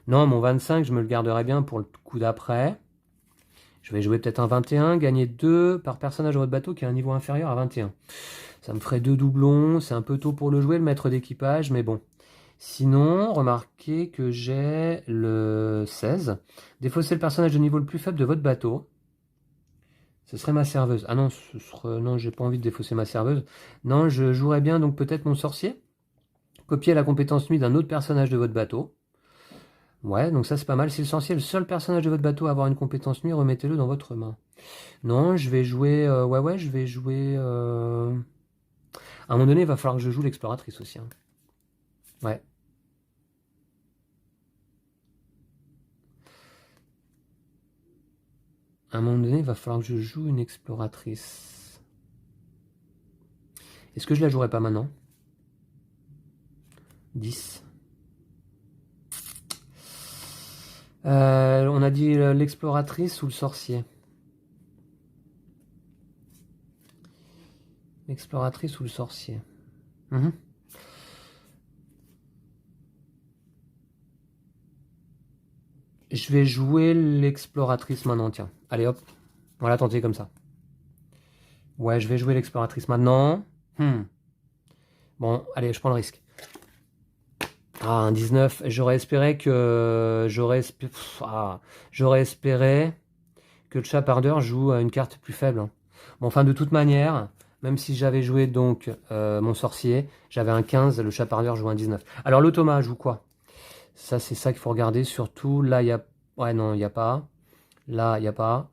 Non, mon 25, je me le garderai bien pour le coup d'après. Je vais jouer peut-être un 21, gagner 2 par personnage de votre bateau qui a un niveau inférieur à 21. Ça me ferait 2 doublons, c'est un peu tôt pour le jouer, le maître d'équipage, mais bon. Sinon, remarquez que j'ai le 16. Défaussez le personnage de niveau le plus faible de votre bateau. Ce serait ma serveuse. Ah non, non, j'ai pas envie de défausser ma serveuse. Non, je jouerais bien donc peut-être mon sorcier. Copier la compétence nuit d'un autre personnage de votre bateau. Ouais, donc ça c'est pas mal. Si le sorcier est le seul personnage de votre bateau à avoir une compétence nuit, remettez-le dans votre main. Non, je vais jouer... ouais, je vais jouer... À un moment donné, il va falloir que je joue l'exploratrice aussi. Hein. Ouais. À un moment donné, il va falloir que je joue une exploratrice. Est-ce que je la jouerai pas maintenant? 10. On a dit l'exploratrice ou le sorcier? L'exploratrice ou le sorcier? Je vais jouer l'exploratrice maintenant, tiens. Allez hop, on va la tenter comme ça. Ouais, je vais jouer l'exploratrice maintenant. Bon, allez, je prends le risque. Ah, un 19. J'aurais espéré que... J'aurais espéré que le chapardeur joue une carte plus faible. Hein. Bon, enfin, de toute manière, même si j'avais joué donc mon sorcier, j'avais un 15, le chapardeur joue un 19. Alors, l'automa joue quoi? Ça, c'est ça qu'il faut regarder. Surtout, là, il y a... Ouais, non, il n'y a pas. Là, il n'y a pas.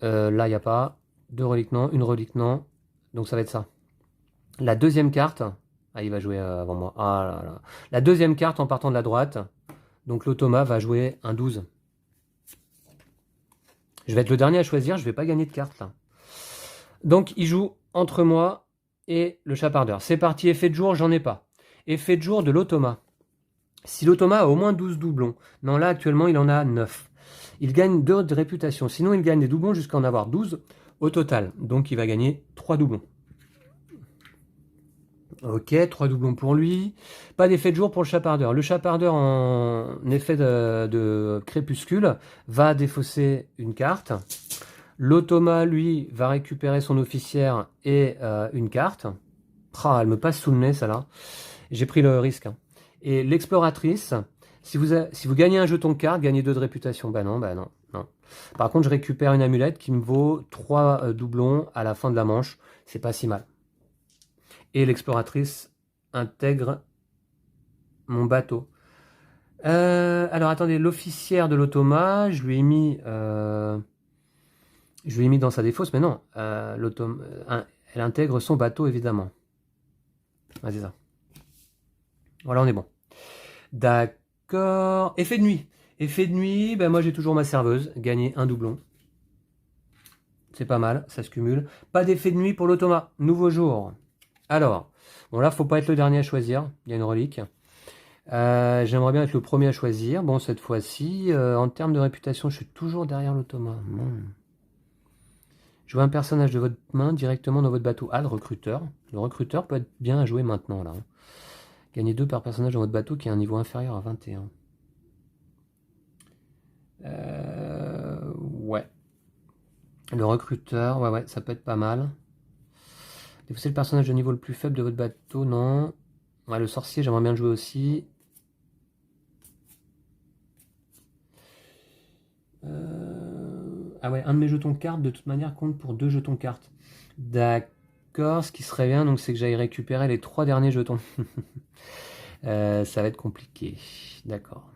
Là, il n'y a pas. 2 reliques, non. Une relique, non. Donc, ça va être ça. La deuxième carte... Ah, il va jouer avant moi. Ah là là. La deuxième carte en partant de la droite. Donc, l'automa va jouer un 12. Je vais être le dernier à choisir. Je ne vais pas gagner de carte, là. Donc, il joue entre moi et le chapardeur. C'est parti. Effet de jour, j'en ai pas. Effet de jour de l'automa. Si l'automa a au moins 12 doublons. Non, là, actuellement, il en a 9. Il gagne 2 de réputation. Sinon, il gagne des doublons jusqu'à en avoir 12 au total. Donc, il va gagner 3 doublons. Ok, 3 doublons pour lui. Pas d'effet de jour pour le chapardeur. Le chapardeur, en effet de crépuscule, va défausser une carte. L'automa, lui, va récupérer son officière et une carte. Ah, elle me passe sous le nez, ça là. J'ai pris le risque. Hein. Et l'exploratrice, si vous gagnez un jeton de carte, gagnez 2 de réputation. Bah non. Par contre, je récupère une amulette qui me vaut 3 doublons à la fin de la manche. C'est pas si mal. Et l'exploratrice intègre mon bateau. Alors attendez, l'officière de l'automa, je lui ai mis dans sa défausse, mais non, elle intègre son bateau évidemment. Ah, c'est ça. Voilà, on est bon. D'accord. Effet de nuit. Effet de nuit, ben moi j'ai toujours ma serveuse, gagner un doublon. C'est pas mal, ça se cumule. Pas d'effet de nuit pour l'automa. Nouveau jour. Alors, bon là, faut pas être le dernier à choisir. Il y a une relique. J'aimerais bien être le premier à choisir. Bon, cette fois-ci, en termes de réputation, je suis toujours derrière l'automa. Jouez un personnage de votre main directement dans votre bateau. Ah, le recruteur. Le recruteur peut être bien à jouer maintenant, là. Hein. Gagnez 2 par personnage dans votre bateau qui a un niveau inférieur à 21. Ouais. Le recruteur, ouais, ça peut être pas mal. Défaussez le personnage de niveau le plus faible de votre bateau, non. Ouais, le sorcier, j'aimerais bien le jouer aussi. Ah ouais, un de mes jetons de cartes, de toute manière, compte pour 2 jetons de cartes. D'accord, ce qui serait bien, donc c'est que j'aille récupérer les 3 derniers jetons. Ça va être compliqué. D'accord.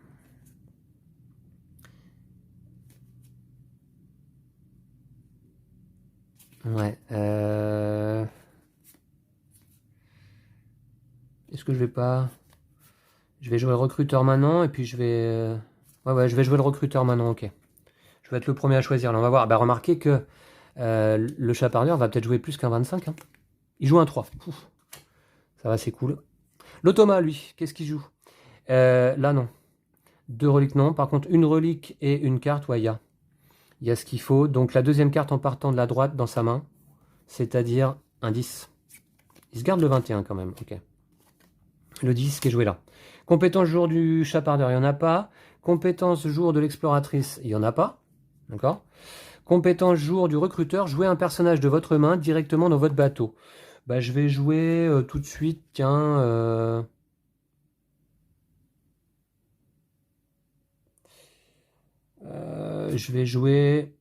Ouais. Est-ce que je vais pas... Je vais jouer le recruteur maintenant et puis je vais... Ouais, je vais jouer le recruteur maintenant, ok. Je vais être le premier à choisir. Là, on va voir. Bah, remarquez que le chapardeur va peut-être jouer plus qu'un 25. Hein. Il joue un 3. Ouf. Ça va, c'est cool. L'automa, lui, qu'est-ce qu'il joue? Là, non. 2 reliques, non. Par contre, une relique et une carte, ouais, il y a ce qu'il faut. Donc, la deuxième carte en partant de la droite dans sa main, c'est-à-dire un 10. Il se garde le 21 quand même, ok. Le 10 qui est joué là. Compétence jour du chapardeur, il n'y en a pas. Compétence jour de l'exploratrice, il n'y en a pas. D'accord? Compétence jour du recruteur, jouez un personnage de votre main directement dans votre bateau. Bah, je vais jouer tout de suite, tiens... je vais jouer...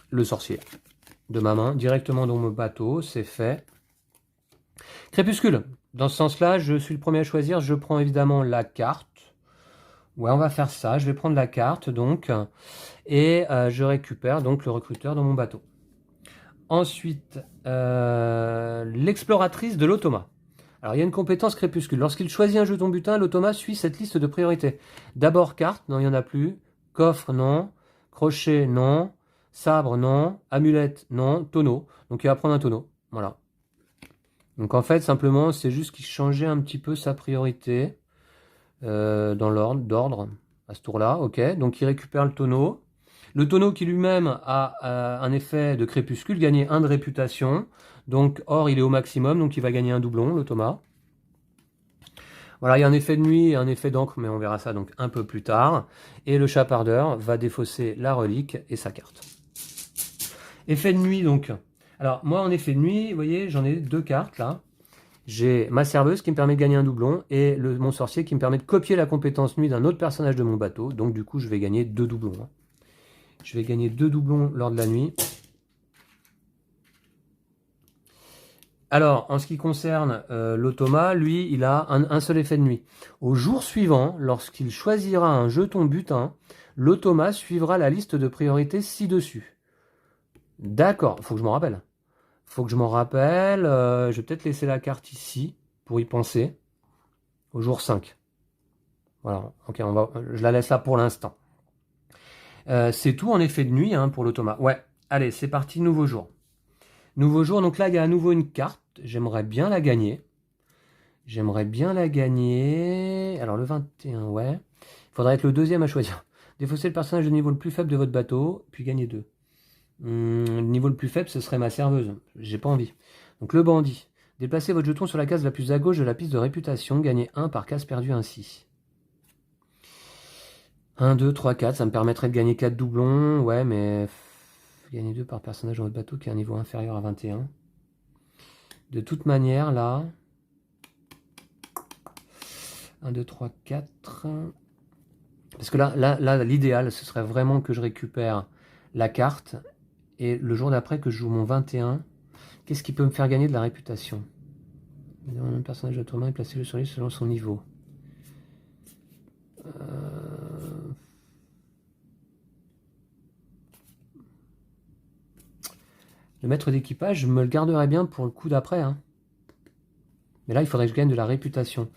le sorcier de ma main, directement dans mon bateau, c'est fait. Crépuscule, dans ce sens-là, je suis le premier à choisir, je prends évidemment la carte. Ouais, on va faire ça, je vais prendre la carte, donc, et je récupère donc le recruteur dans mon bateau. Ensuite, l'exploratrice de l'automa. Alors, il y a une compétence crépuscule. Lorsqu'il choisit un jeton butin, l'automa suit cette liste de priorités. D'abord, carte, non, il n'y en a plus. Coffre, non. Crochet, non. Sabre, non. Amulette, non. Tonneau. Donc, il va prendre un tonneau. Voilà. Donc, en fait, simplement, c'est juste qu'il changeait un petit peu sa priorité dans l'ordre, d'ordre, à ce tour-là. Ok. Donc, il récupère le tonneau. Le tonneau qui lui-même a un effet de crépuscule, gagner 1 de réputation. Donc, or, il est au maximum, donc il va gagner un doublon, l'automa. Voilà, il y a un effet de nuit et un effet d'encre, mais on verra ça donc un peu plus tard. Et le chapardeur va défausser la relique et sa carte. Effet de nuit, donc. Alors, moi, en effet de nuit, vous voyez, j'en ai 2 cartes, là. J'ai ma serveuse qui me permet de gagner un doublon et mon sorcier qui me permet de copier la compétence nuit d'un autre personnage de mon bateau. Donc, du coup, je vais gagner 2 doublons. Hein. Je vais gagner 2 doublons lors de la nuit. Alors, en ce qui concerne l'automa, lui, il a un seul effet de nuit. Au jour suivant, lorsqu'il choisira un jeton butin, l'automa suivra la liste de priorités ci-dessus. D'accord, faut que je m'en rappelle. Faut que je m'en rappelle. Je vais peut-être laisser la carte ici pour y penser. Au jour 5. Voilà, ok, je la laisse là pour l'instant. C'est tout en effet de nuit hein, pour l'automa. Ouais, allez, c'est parti, nouveau jour. Nouveau jour, donc là, il y a à nouveau une carte. J'aimerais bien la gagner. J'aimerais bien la gagner. Alors, le 21, ouais. Il faudrait être le deuxième à choisir. Défausser le personnage de niveau le plus faible de votre bateau, puis gagner 2. Le niveau le plus faible, ce serait ma serveuse. J'ai pas envie. Donc, le bandit. Déplacez votre jeton sur la case la plus à gauche de la piste de réputation. Gagnez 1 par case perdue ainsi. 1, 2, 3, 4. Ça me permettrait de gagner 4 doublons. Ouais, mais... Gagner 2 par personnage dans votre bateau qui a un niveau inférieur à 21. De toute manière, là... 1, 2, 3, 4... Parce que là l'idéal, ce serait vraiment que je récupère la carte. Et le jour d'après, que je joue mon 21. Qu'est-ce qui peut me faire gagner de la réputation? Un personnage de votre main et placez-le sur lui selon son niveau. Le maître d'équipage, je me le garderais bien pour le coup d'après. Hein. Mais là, il faudrait que je gagne de la réputation.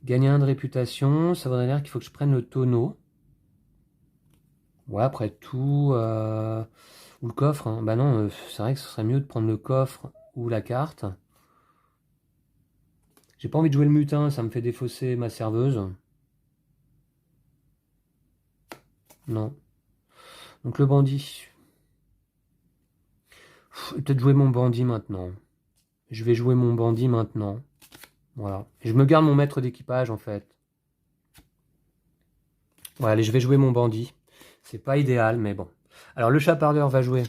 Gagner 1 de réputation, ça voudrait dire qu'il faut que je prenne le tonneau. Ouais, après tout... Ou le coffre. Hein. Bah non, c'est vrai que ce serait mieux de prendre le coffre ou la carte. J'ai pas envie de jouer le mutin, ça me fait défausser ma serveuse. Non. Donc le bandit. Peut-être jouer mon bandit maintenant. Je vais jouer mon bandit maintenant. Voilà. Et je me garde mon maître d'équipage en fait. Ouais, allez, je vais jouer mon bandit. C'est pas idéal, mais bon. Alors le chapardeur va jouer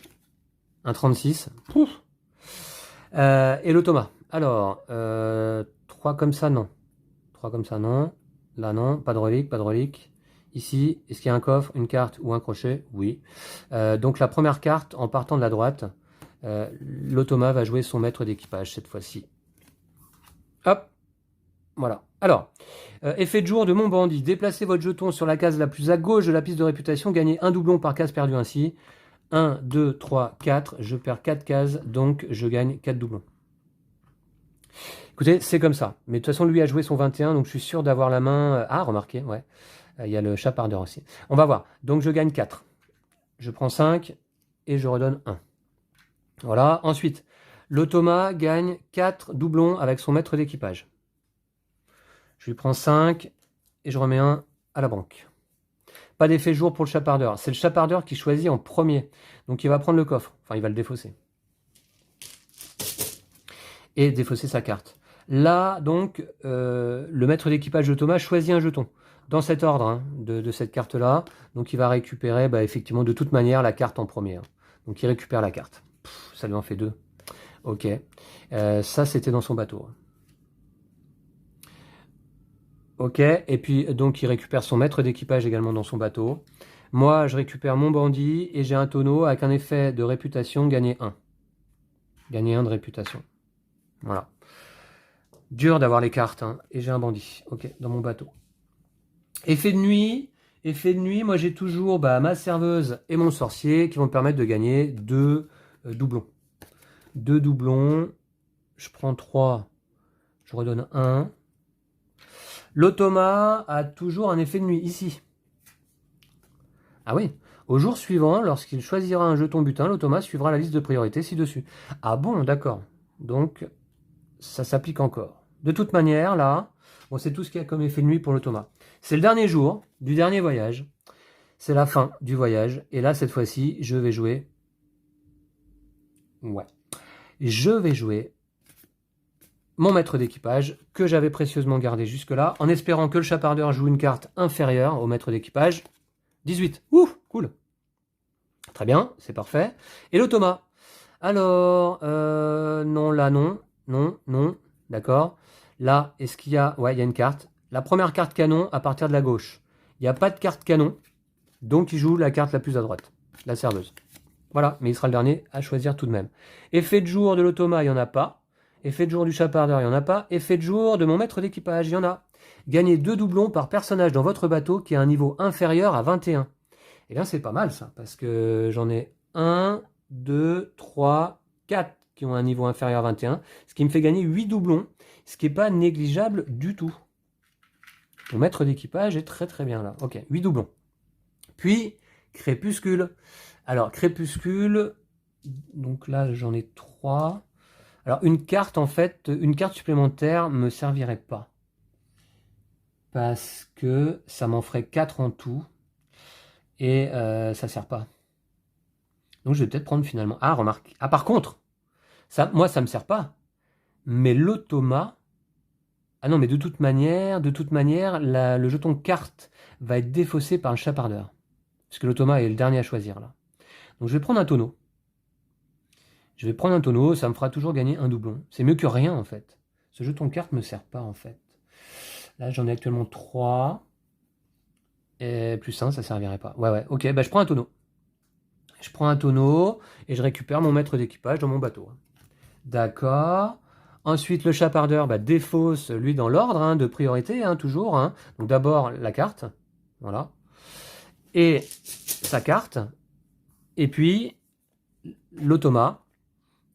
un 36. Et l'automa. Alors, 3 comme ça, non. 3 comme ça, non. Là, non. Pas de relique, pas de relique. Ici, est-ce qu'il y a un coffre, une carte ou un crochet? Oui. Donc la première carte, en partant de la droite, l'automa va jouer son maître d'équipage cette fois-ci. Hop. Voilà. Alors, effet de jour de mon bandit. Déplacez votre jeton sur la case la plus à gauche de la piste de réputation. Gagnez un doublon par case perdu ainsi. 1, 2, 3, 4. Je perds 4 cases, donc je gagne 4 doublons. Écoutez, c'est comme ça. Mais de toute façon, lui a joué son 21, donc je suis sûr d'avoir la main... Ah, remarquez, ouais. Il y a le chapardeur aussi. On va voir. Donc je gagne 4. Je prends 5 et je redonne 1. Voilà. Ensuite, l'automa gagne 4 doublons avec son maître d'équipage. Je lui prends 5 et je remets 1 à la banque. Pas d'effet jour pour le chapardeur. C'est le chapardeur qui choisit en premier. Donc il va prendre le coffre. Enfin, il va le défausser. Et défausser sa carte. Là, donc, le maître d'équipage de Thomas choisit un jeton. Dans cet ordre hein, de cette carte-là. Donc il va récupérer, effectivement, de toute manière, la carte en premier. Donc il récupère la carte. Ça lui en fait 2. Ok. Ça, c'était dans son bateau. Ok. Et puis, donc, il récupère son maître d'équipage également dans son bateau. Moi, je récupère mon bandit et j'ai un tonneau avec un effet de réputation, gagner 1. Gagner 1 de réputation. Voilà. Dur d'avoir les cartes. Hein. Et j'ai un bandit. Ok, dans mon bateau. Effet de nuit. Effet de nuit, moi j'ai toujours ma serveuse et mon sorcier qui vont me permettre de gagner 2 doublons. 2 doublons. Je prends 3. Je redonne 1. L'automa a toujours un effet de nuit ici. Ah oui. Au jour suivant, lorsqu'il choisira un jeton butin, l'automa suivra la liste de priorité ci-dessus. Ah bon, d'accord. Donc, ça s'applique encore. De toute manière, là, bon, c'est tout ce qu'il y a comme effet de nuit pour l'automa. C'est le dernier jour du dernier voyage. C'est la fin du voyage. Et là, cette fois-ci, je vais jouer... Ouais. Je vais jouer mon maître d'équipage, que j'avais précieusement gardé jusque-là, en espérant que le chapardeur joue une carte inférieure au maître d'équipage. 18. Ouh, cool. Très bien, c'est parfait. Et l'automa. Alors, non, là, non. Non, non. D'accord. Là, est-ce qu'il y a... Ouais, il y a une carte. La première carte canon à partir de la gauche. Il n'y a pas de carte canon. Donc, il joue la carte la plus à droite. La serveuse. Voilà, mais il sera le dernier à choisir tout de même. Effet de jour de l'automa, il n'y en a pas. Effet de jour du chapardeur, il n'y en a pas. Effet de jour de mon maître d'équipage, il y en a. Gagnez 2 doublons par personnage dans votre bateau qui a un niveau inférieur à 21. Eh bien, c'est pas mal ça, parce que j'en ai 1, 2, 3, 4 qui ont un niveau inférieur à 21, ce qui me fait gagner 8 doublons, ce qui n'est pas négligeable du tout. Mon maître d'équipage est très très bien là. Ok, 8 doublons. Puis, crépuscule. Alors, crépuscule, donc là j'en ai 3. Alors, une carte en fait, une carte supplémentaire me servirait pas. Parce que ça m'en ferait 4 en tout. Et ça sert pas. Donc, je vais peut-être prendre finalement... Ah, remarque. Ah, par contre, ça, moi ça me sert pas. Mais l'automa... Ah non, mais de toute manière, le jeton carte va être défaussé par le chapardeur. Parce que l'automa est le dernier à choisir là. Donc je vais prendre un tonneau. Je vais prendre un tonneau, ça me fera toujours gagner un doublon. C'est mieux que rien en fait. Ce jeton carte ne me sert pas en fait. Là j'en ai actuellement 3. Et plus 1, ça ne servirait pas. Ouais, ok, je prends un tonneau. Je prends un tonneau et je récupère mon maître d'équipage dans mon bateau. D'accord. Ensuite le chapardeur défausse lui dans l'ordre de priorité, toujours. Donc d'abord la carte. Voilà. Et sa carte. Et puis l'automa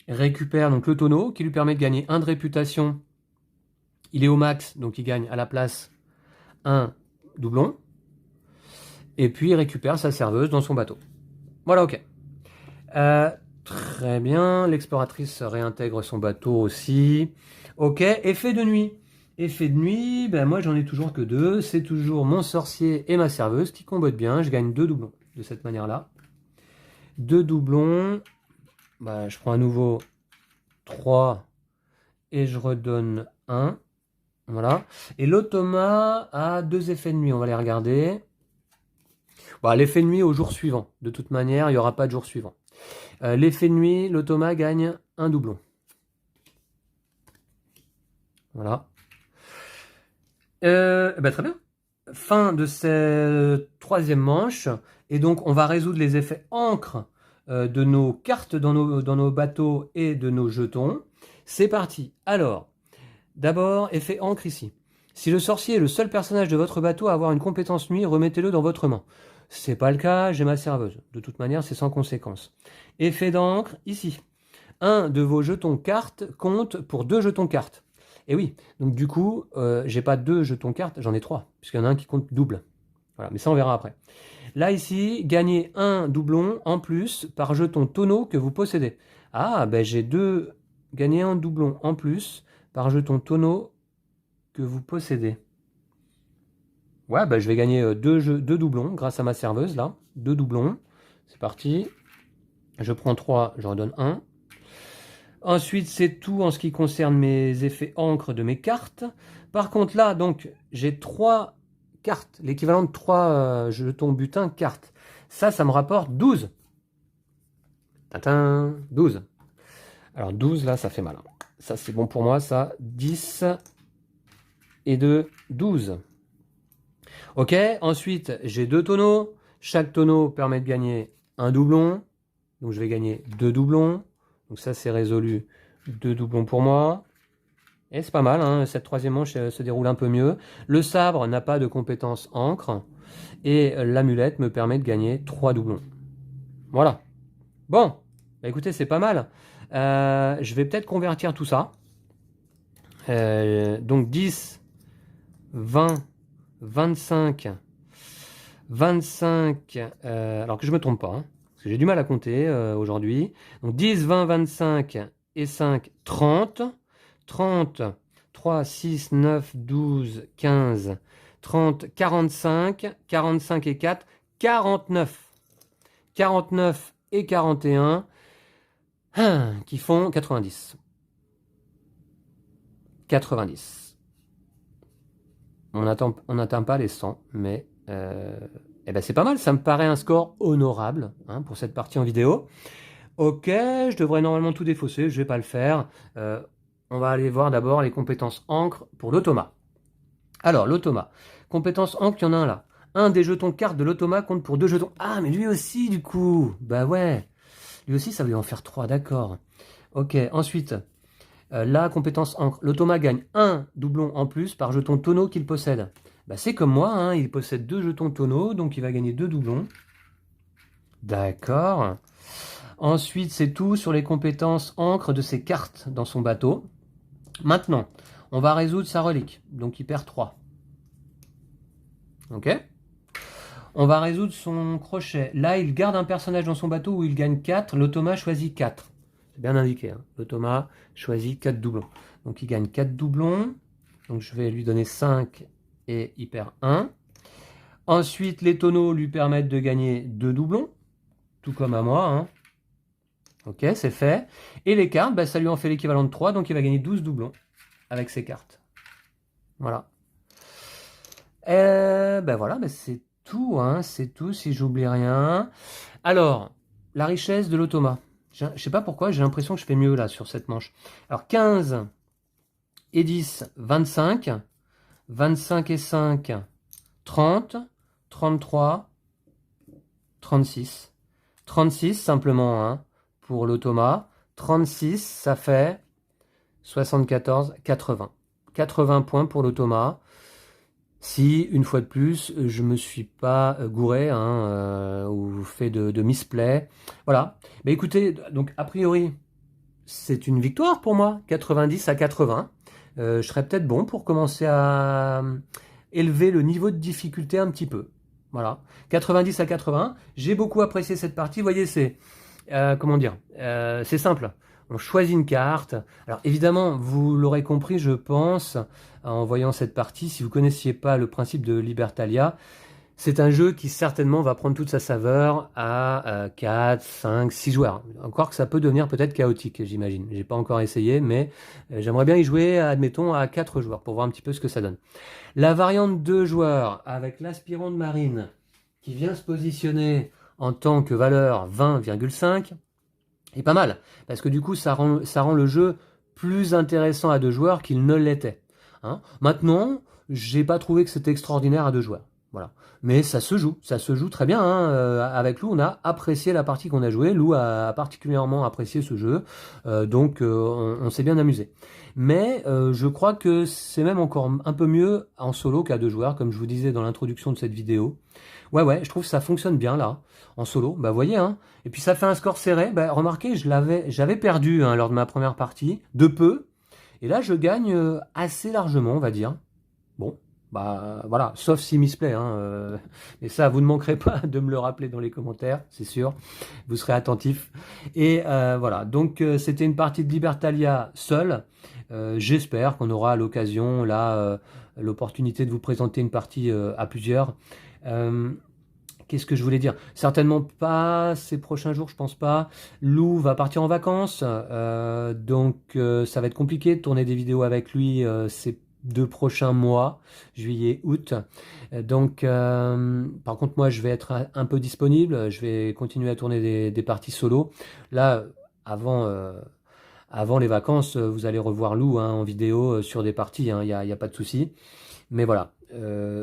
récupère donc le tonneau qui lui permet de gagner 1 de réputation. Il est au max, donc il gagne à la place 1 doublon. Et puis il récupère sa serveuse dans son bateau. Voilà, ok. Très bien, l'exploratrice réintègre son bateau aussi. Ok, effet de nuit. Effet de nuit, moi j'en ai toujours que 2. C'est toujours mon sorcier et ma serveuse qui combattent bien. Je gagne 2 doublons de cette manière-là. 2 doublons. Je prends à nouveau 3 et je redonne 1. Voilà. Et l'automa a 2 effets de nuit. On va les regarder. L'effet de nuit au jour suivant. De toute manière, il n'y aura pas de jour suivant. L'effet de nuit, l'automa gagne 1 doublon. Voilà. Très bien. Fin de cette 3e manche. Et donc, on va résoudre les effets encre de nos cartes dans nos bateaux et de nos jetons. C'est parti. Alors, d'abord, effet encre ici. Si le sorcier est le seul personnage de votre bateau à avoir une compétence nuit, remettez-le dans votre main. C'est pas le cas, j'ai ma serveuse. De toute manière, c'est sans conséquence. Effet d'encre, ici. Un de vos jetons cartes compte pour 2 jetons cartes. Et oui, donc du coup, j'ai pas 2 jetons cartes, j'en ai 3, puisqu'il y en a un qui compte double. Voilà, mais ça on verra après. Là ici, gagnez un doublon en plus par jeton tonneau que vous possédez. Ah, ben j'ai gagné un doublon en plus par jeton tonneau que vous possédez. Ouais, ben je vais gagner 2 doublons grâce à ma serveuse là. 2 doublons. C'est parti. Je prends 3, j'en donne 1. Ensuite, c'est tout en ce qui concerne mes effets encre de mes cartes. Par contre, là, donc, j'ai 3 cartes, l'équivalent de 3 jetons butin cartes. Ça me rapporte 12. Tintin, 12. Alors, 12, là, ça fait mal. Ça, c'est bon pour moi, ça. 10 et 2, 12. Ok, ensuite, j'ai 2 tonneaux. Chaque tonneau permet de gagner un doublon. Donc, je vais gagner 2 doublons. Donc ça, c'est résolu. 2 doublons pour moi. Et c'est pas mal, hein, cette troisième manche se déroule un peu mieux. Le sabre n'a pas de compétence encre. Et l'amulette me permet de gagner 3 doublons. Voilà. Bon, bah écoutez, c'est pas mal. Je vais peut-être convertir tout ça. Donc 10, 20, 25, 25, alors que je me trompe pas, hein, parce que j'ai du mal à compter aujourd'hui. Donc 10, 20, 25 et 5, 30. 30, 3, 6, 9, 12, 15, 30, 45, 45 et 4, 49. 49 et 41, qui font 90. 90. On n'atteint pas les 100, mais eh ben c'est pas mal, ça me paraît un score honorable hein, pour cette partie en vidéo. Ok, je devrais normalement tout défausser, je vais pas le faire. On va aller voir d'abord les compétences encre pour l'automa. Alors, l'automa. Compétence encre, il y en a un là. Un des jetons cartes de l'automa compte pour 2 jetons. Ah, mais lui aussi, du coup. Bah ouais. Lui aussi, ça va lui en faire 3, d'accord. Ok, ensuite, la compétence encre. L'automa gagne un doublon en plus par jeton tonneau qu'il possède. Bah, c'est comme moi, hein, il possède 2 jetons tonneau, donc il va gagner 2 doublons. D'accord. Ensuite, c'est tout sur les compétences encre de ses cartes dans son bateau. Maintenant, on va résoudre sa relique, donc il perd 3. Ok. On va résoudre son crochet. Là, il garde un personnage dans son bateau où il gagne 4, l'automa choisit 4. C'est bien indiqué, hein. L'automa choisit 4 doublons. Donc il gagne 4 doublons, donc je vais lui donner 5 et il perd 1. Ensuite, les tonneaux lui permettent de gagner 2 doublons, tout comme à moi, hein. Ok, c'est fait. Et les cartes, bah, ça lui en fait l'équivalent de 3, donc il va gagner 12 doublons avec ses cartes. Voilà. Ben voilà, ben c'est tout, hein, c'est tout, si j'oublie rien. Alors, la richesse de l'automa. Je sais pas pourquoi, j'ai l'impression que je fais mieux là sur cette manche. Alors 15 et 10, 25. 25 et 5, 30. 33, 36. 36 simplement, hein, pour l'automa. 36, ça fait 74, 80. 80 points pour l'automa. Si, une fois de plus, je me suis pas gouré hein, ou fait de misplay. Voilà. Mais écoutez, donc a priori, c'est une victoire pour moi. 90 à 80. Je serais peut-être bon pour commencer à élever le niveau de difficulté un petit peu. Voilà. 90 à 80. J'ai beaucoup apprécié cette partie. Vous voyez, c'est... comment dire c'est simple. On choisit une carte. Alors évidemment, vous l'aurez compris, je pense, en voyant cette partie, si vous ne connaissiez pas le principe de Libertalia, c'est un jeu qui certainement va prendre toute sa saveur à 4, 5, 6 joueurs. Encore que ça peut devenir peut-être chaotique, j'imagine. J'ai pas encore essayé, mais j'aimerais bien y jouer, admettons, à 4 joueurs, pour voir un petit peu ce que ça donne. La variante 2 joueurs, avec l'aspirant de marine, qui vient se positionner en tant que valeur 20,5, est pas mal, parce que du coup ça rend le jeu plus intéressant à 2 joueurs qu'il ne l'était. Hein. Maintenant, j'ai pas trouvé que c'était extraordinaire à 2 joueurs. Voilà. Mais ça se joue très bien, hein. Avec Lou, on a apprécié la partie qu'on a jouée. Lou a particulièrement apprécié ce jeu, donc on s'est bien amusé. Mais je crois que c'est même encore un peu mieux en solo qu'à deux joueurs, comme je vous disais dans l'introduction de cette vidéo. Ouais, je trouve que ça fonctionne bien là, en solo. Bah voyez, hein. Et puis ça fait un score serré. Bah, remarquez, j'avais perdu hein, lors de ma première partie, de peu. Et là, je gagne assez largement, on va dire. Bon, bah voilà, sauf si misplay, hein, mais ça, vous ne manquerez pas de me le rappeler dans les commentaires, c'est sûr. Vous serez attentif. Et voilà, donc c'était une partie de Libertalia seule. J'espère qu'on aura à l'occasion, là, l'opportunité de vous présenter une partie à plusieurs. Euh, Qu'est-ce que je voulais dire? Certainement pas ces prochains jours, je pense pas. Lou va partir en vacances, donc ça va être compliqué de tourner des vidéos avec lui ces 2 prochains mois, juillet, août. Donc, par contre, moi, je vais être un peu disponible. Je vais continuer à tourner des parties solo. Là, avant les vacances, vous allez revoir Lou hein, en vidéo sur des parties. Il n'y a pas de souci. Mais voilà.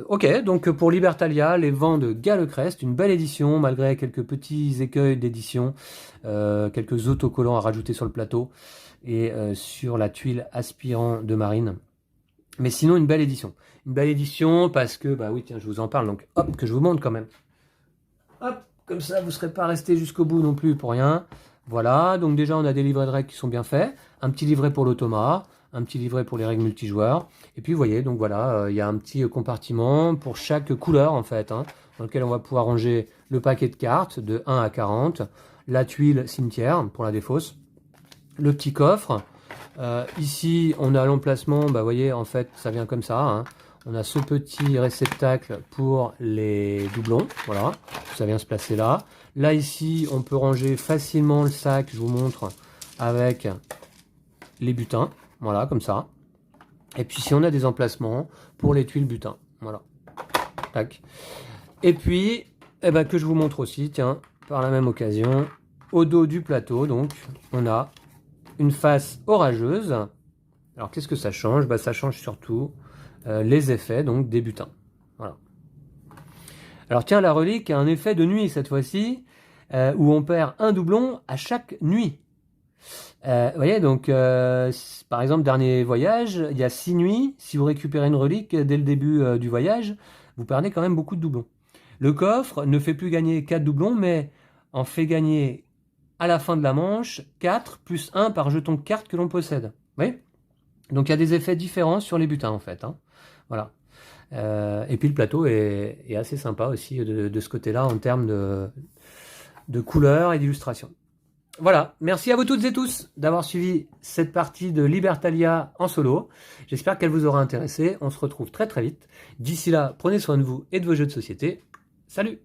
Ok, donc pour Libertalia, les vents de Gallecrest, une belle édition, malgré quelques petits écueils d'édition, quelques autocollants à rajouter sur le plateau et sur la tuile aspirant de marine. Mais sinon, une belle édition. Une belle édition parce que, bah oui, tiens, je vous en parle, donc hop, que je vous montre quand même. Hop, comme ça, vous ne serez pas resté jusqu'au bout non plus pour rien. Voilà, donc déjà, on a des livrets de règles qui sont bien faits. Un petit livret pour l'automa, un petit livret pour les règles multijoueurs. Et puis, vous voyez, donc voilà, il y a un petit compartiment pour chaque couleur, en fait, hein, dans lequel on va pouvoir ranger le paquet de cartes de 1 à 40, la tuile cimetière pour la défausse, le petit coffre. Ici, on a l'emplacement, bah, vous voyez, en fait, ça vient comme ça, hein. On a ce petit réceptacle pour les doublons, voilà, ça vient se placer là. Là, ici, on peut ranger facilement le sac, je vous montre, avec les butins, voilà, comme ça. Et puis, si on a des emplacements pour les tuiles butins, voilà, tac. Et puis, eh ben, que je vous montre aussi, tiens, par la même occasion, au dos du plateau, donc, on a une face orageuse. Alors, qu'est-ce que ça change? Bah, ça change surtout les effets donc des butins. Voilà. Alors tiens, la relique a un effet de nuit cette fois-ci, où on perd un doublon à chaque nuit. Vous voyez, donc par exemple, dernier voyage, il y a 6 nuits. Si vous récupérez une relique dès le début du voyage, vous perdez quand même beaucoup de doublons. Le coffre ne fait plus gagner 4 doublons, mais en fait gagner à la fin de la manche 4 plus 1 par jeton de carte que l'on possède. Vous voyez? Donc il y a des effets différents sur les butins en fait, hein. Voilà. Et puis le plateau est assez sympa aussi de ce côté-là en termes de couleurs et d'illustration. Voilà, merci à vous toutes et tous d'avoir suivi cette partie de Libertalia en solo. J'espère qu'elle vous aura intéressé. On se retrouve très très vite. D'ici là, prenez soin de vous et de vos jeux de société. Salut!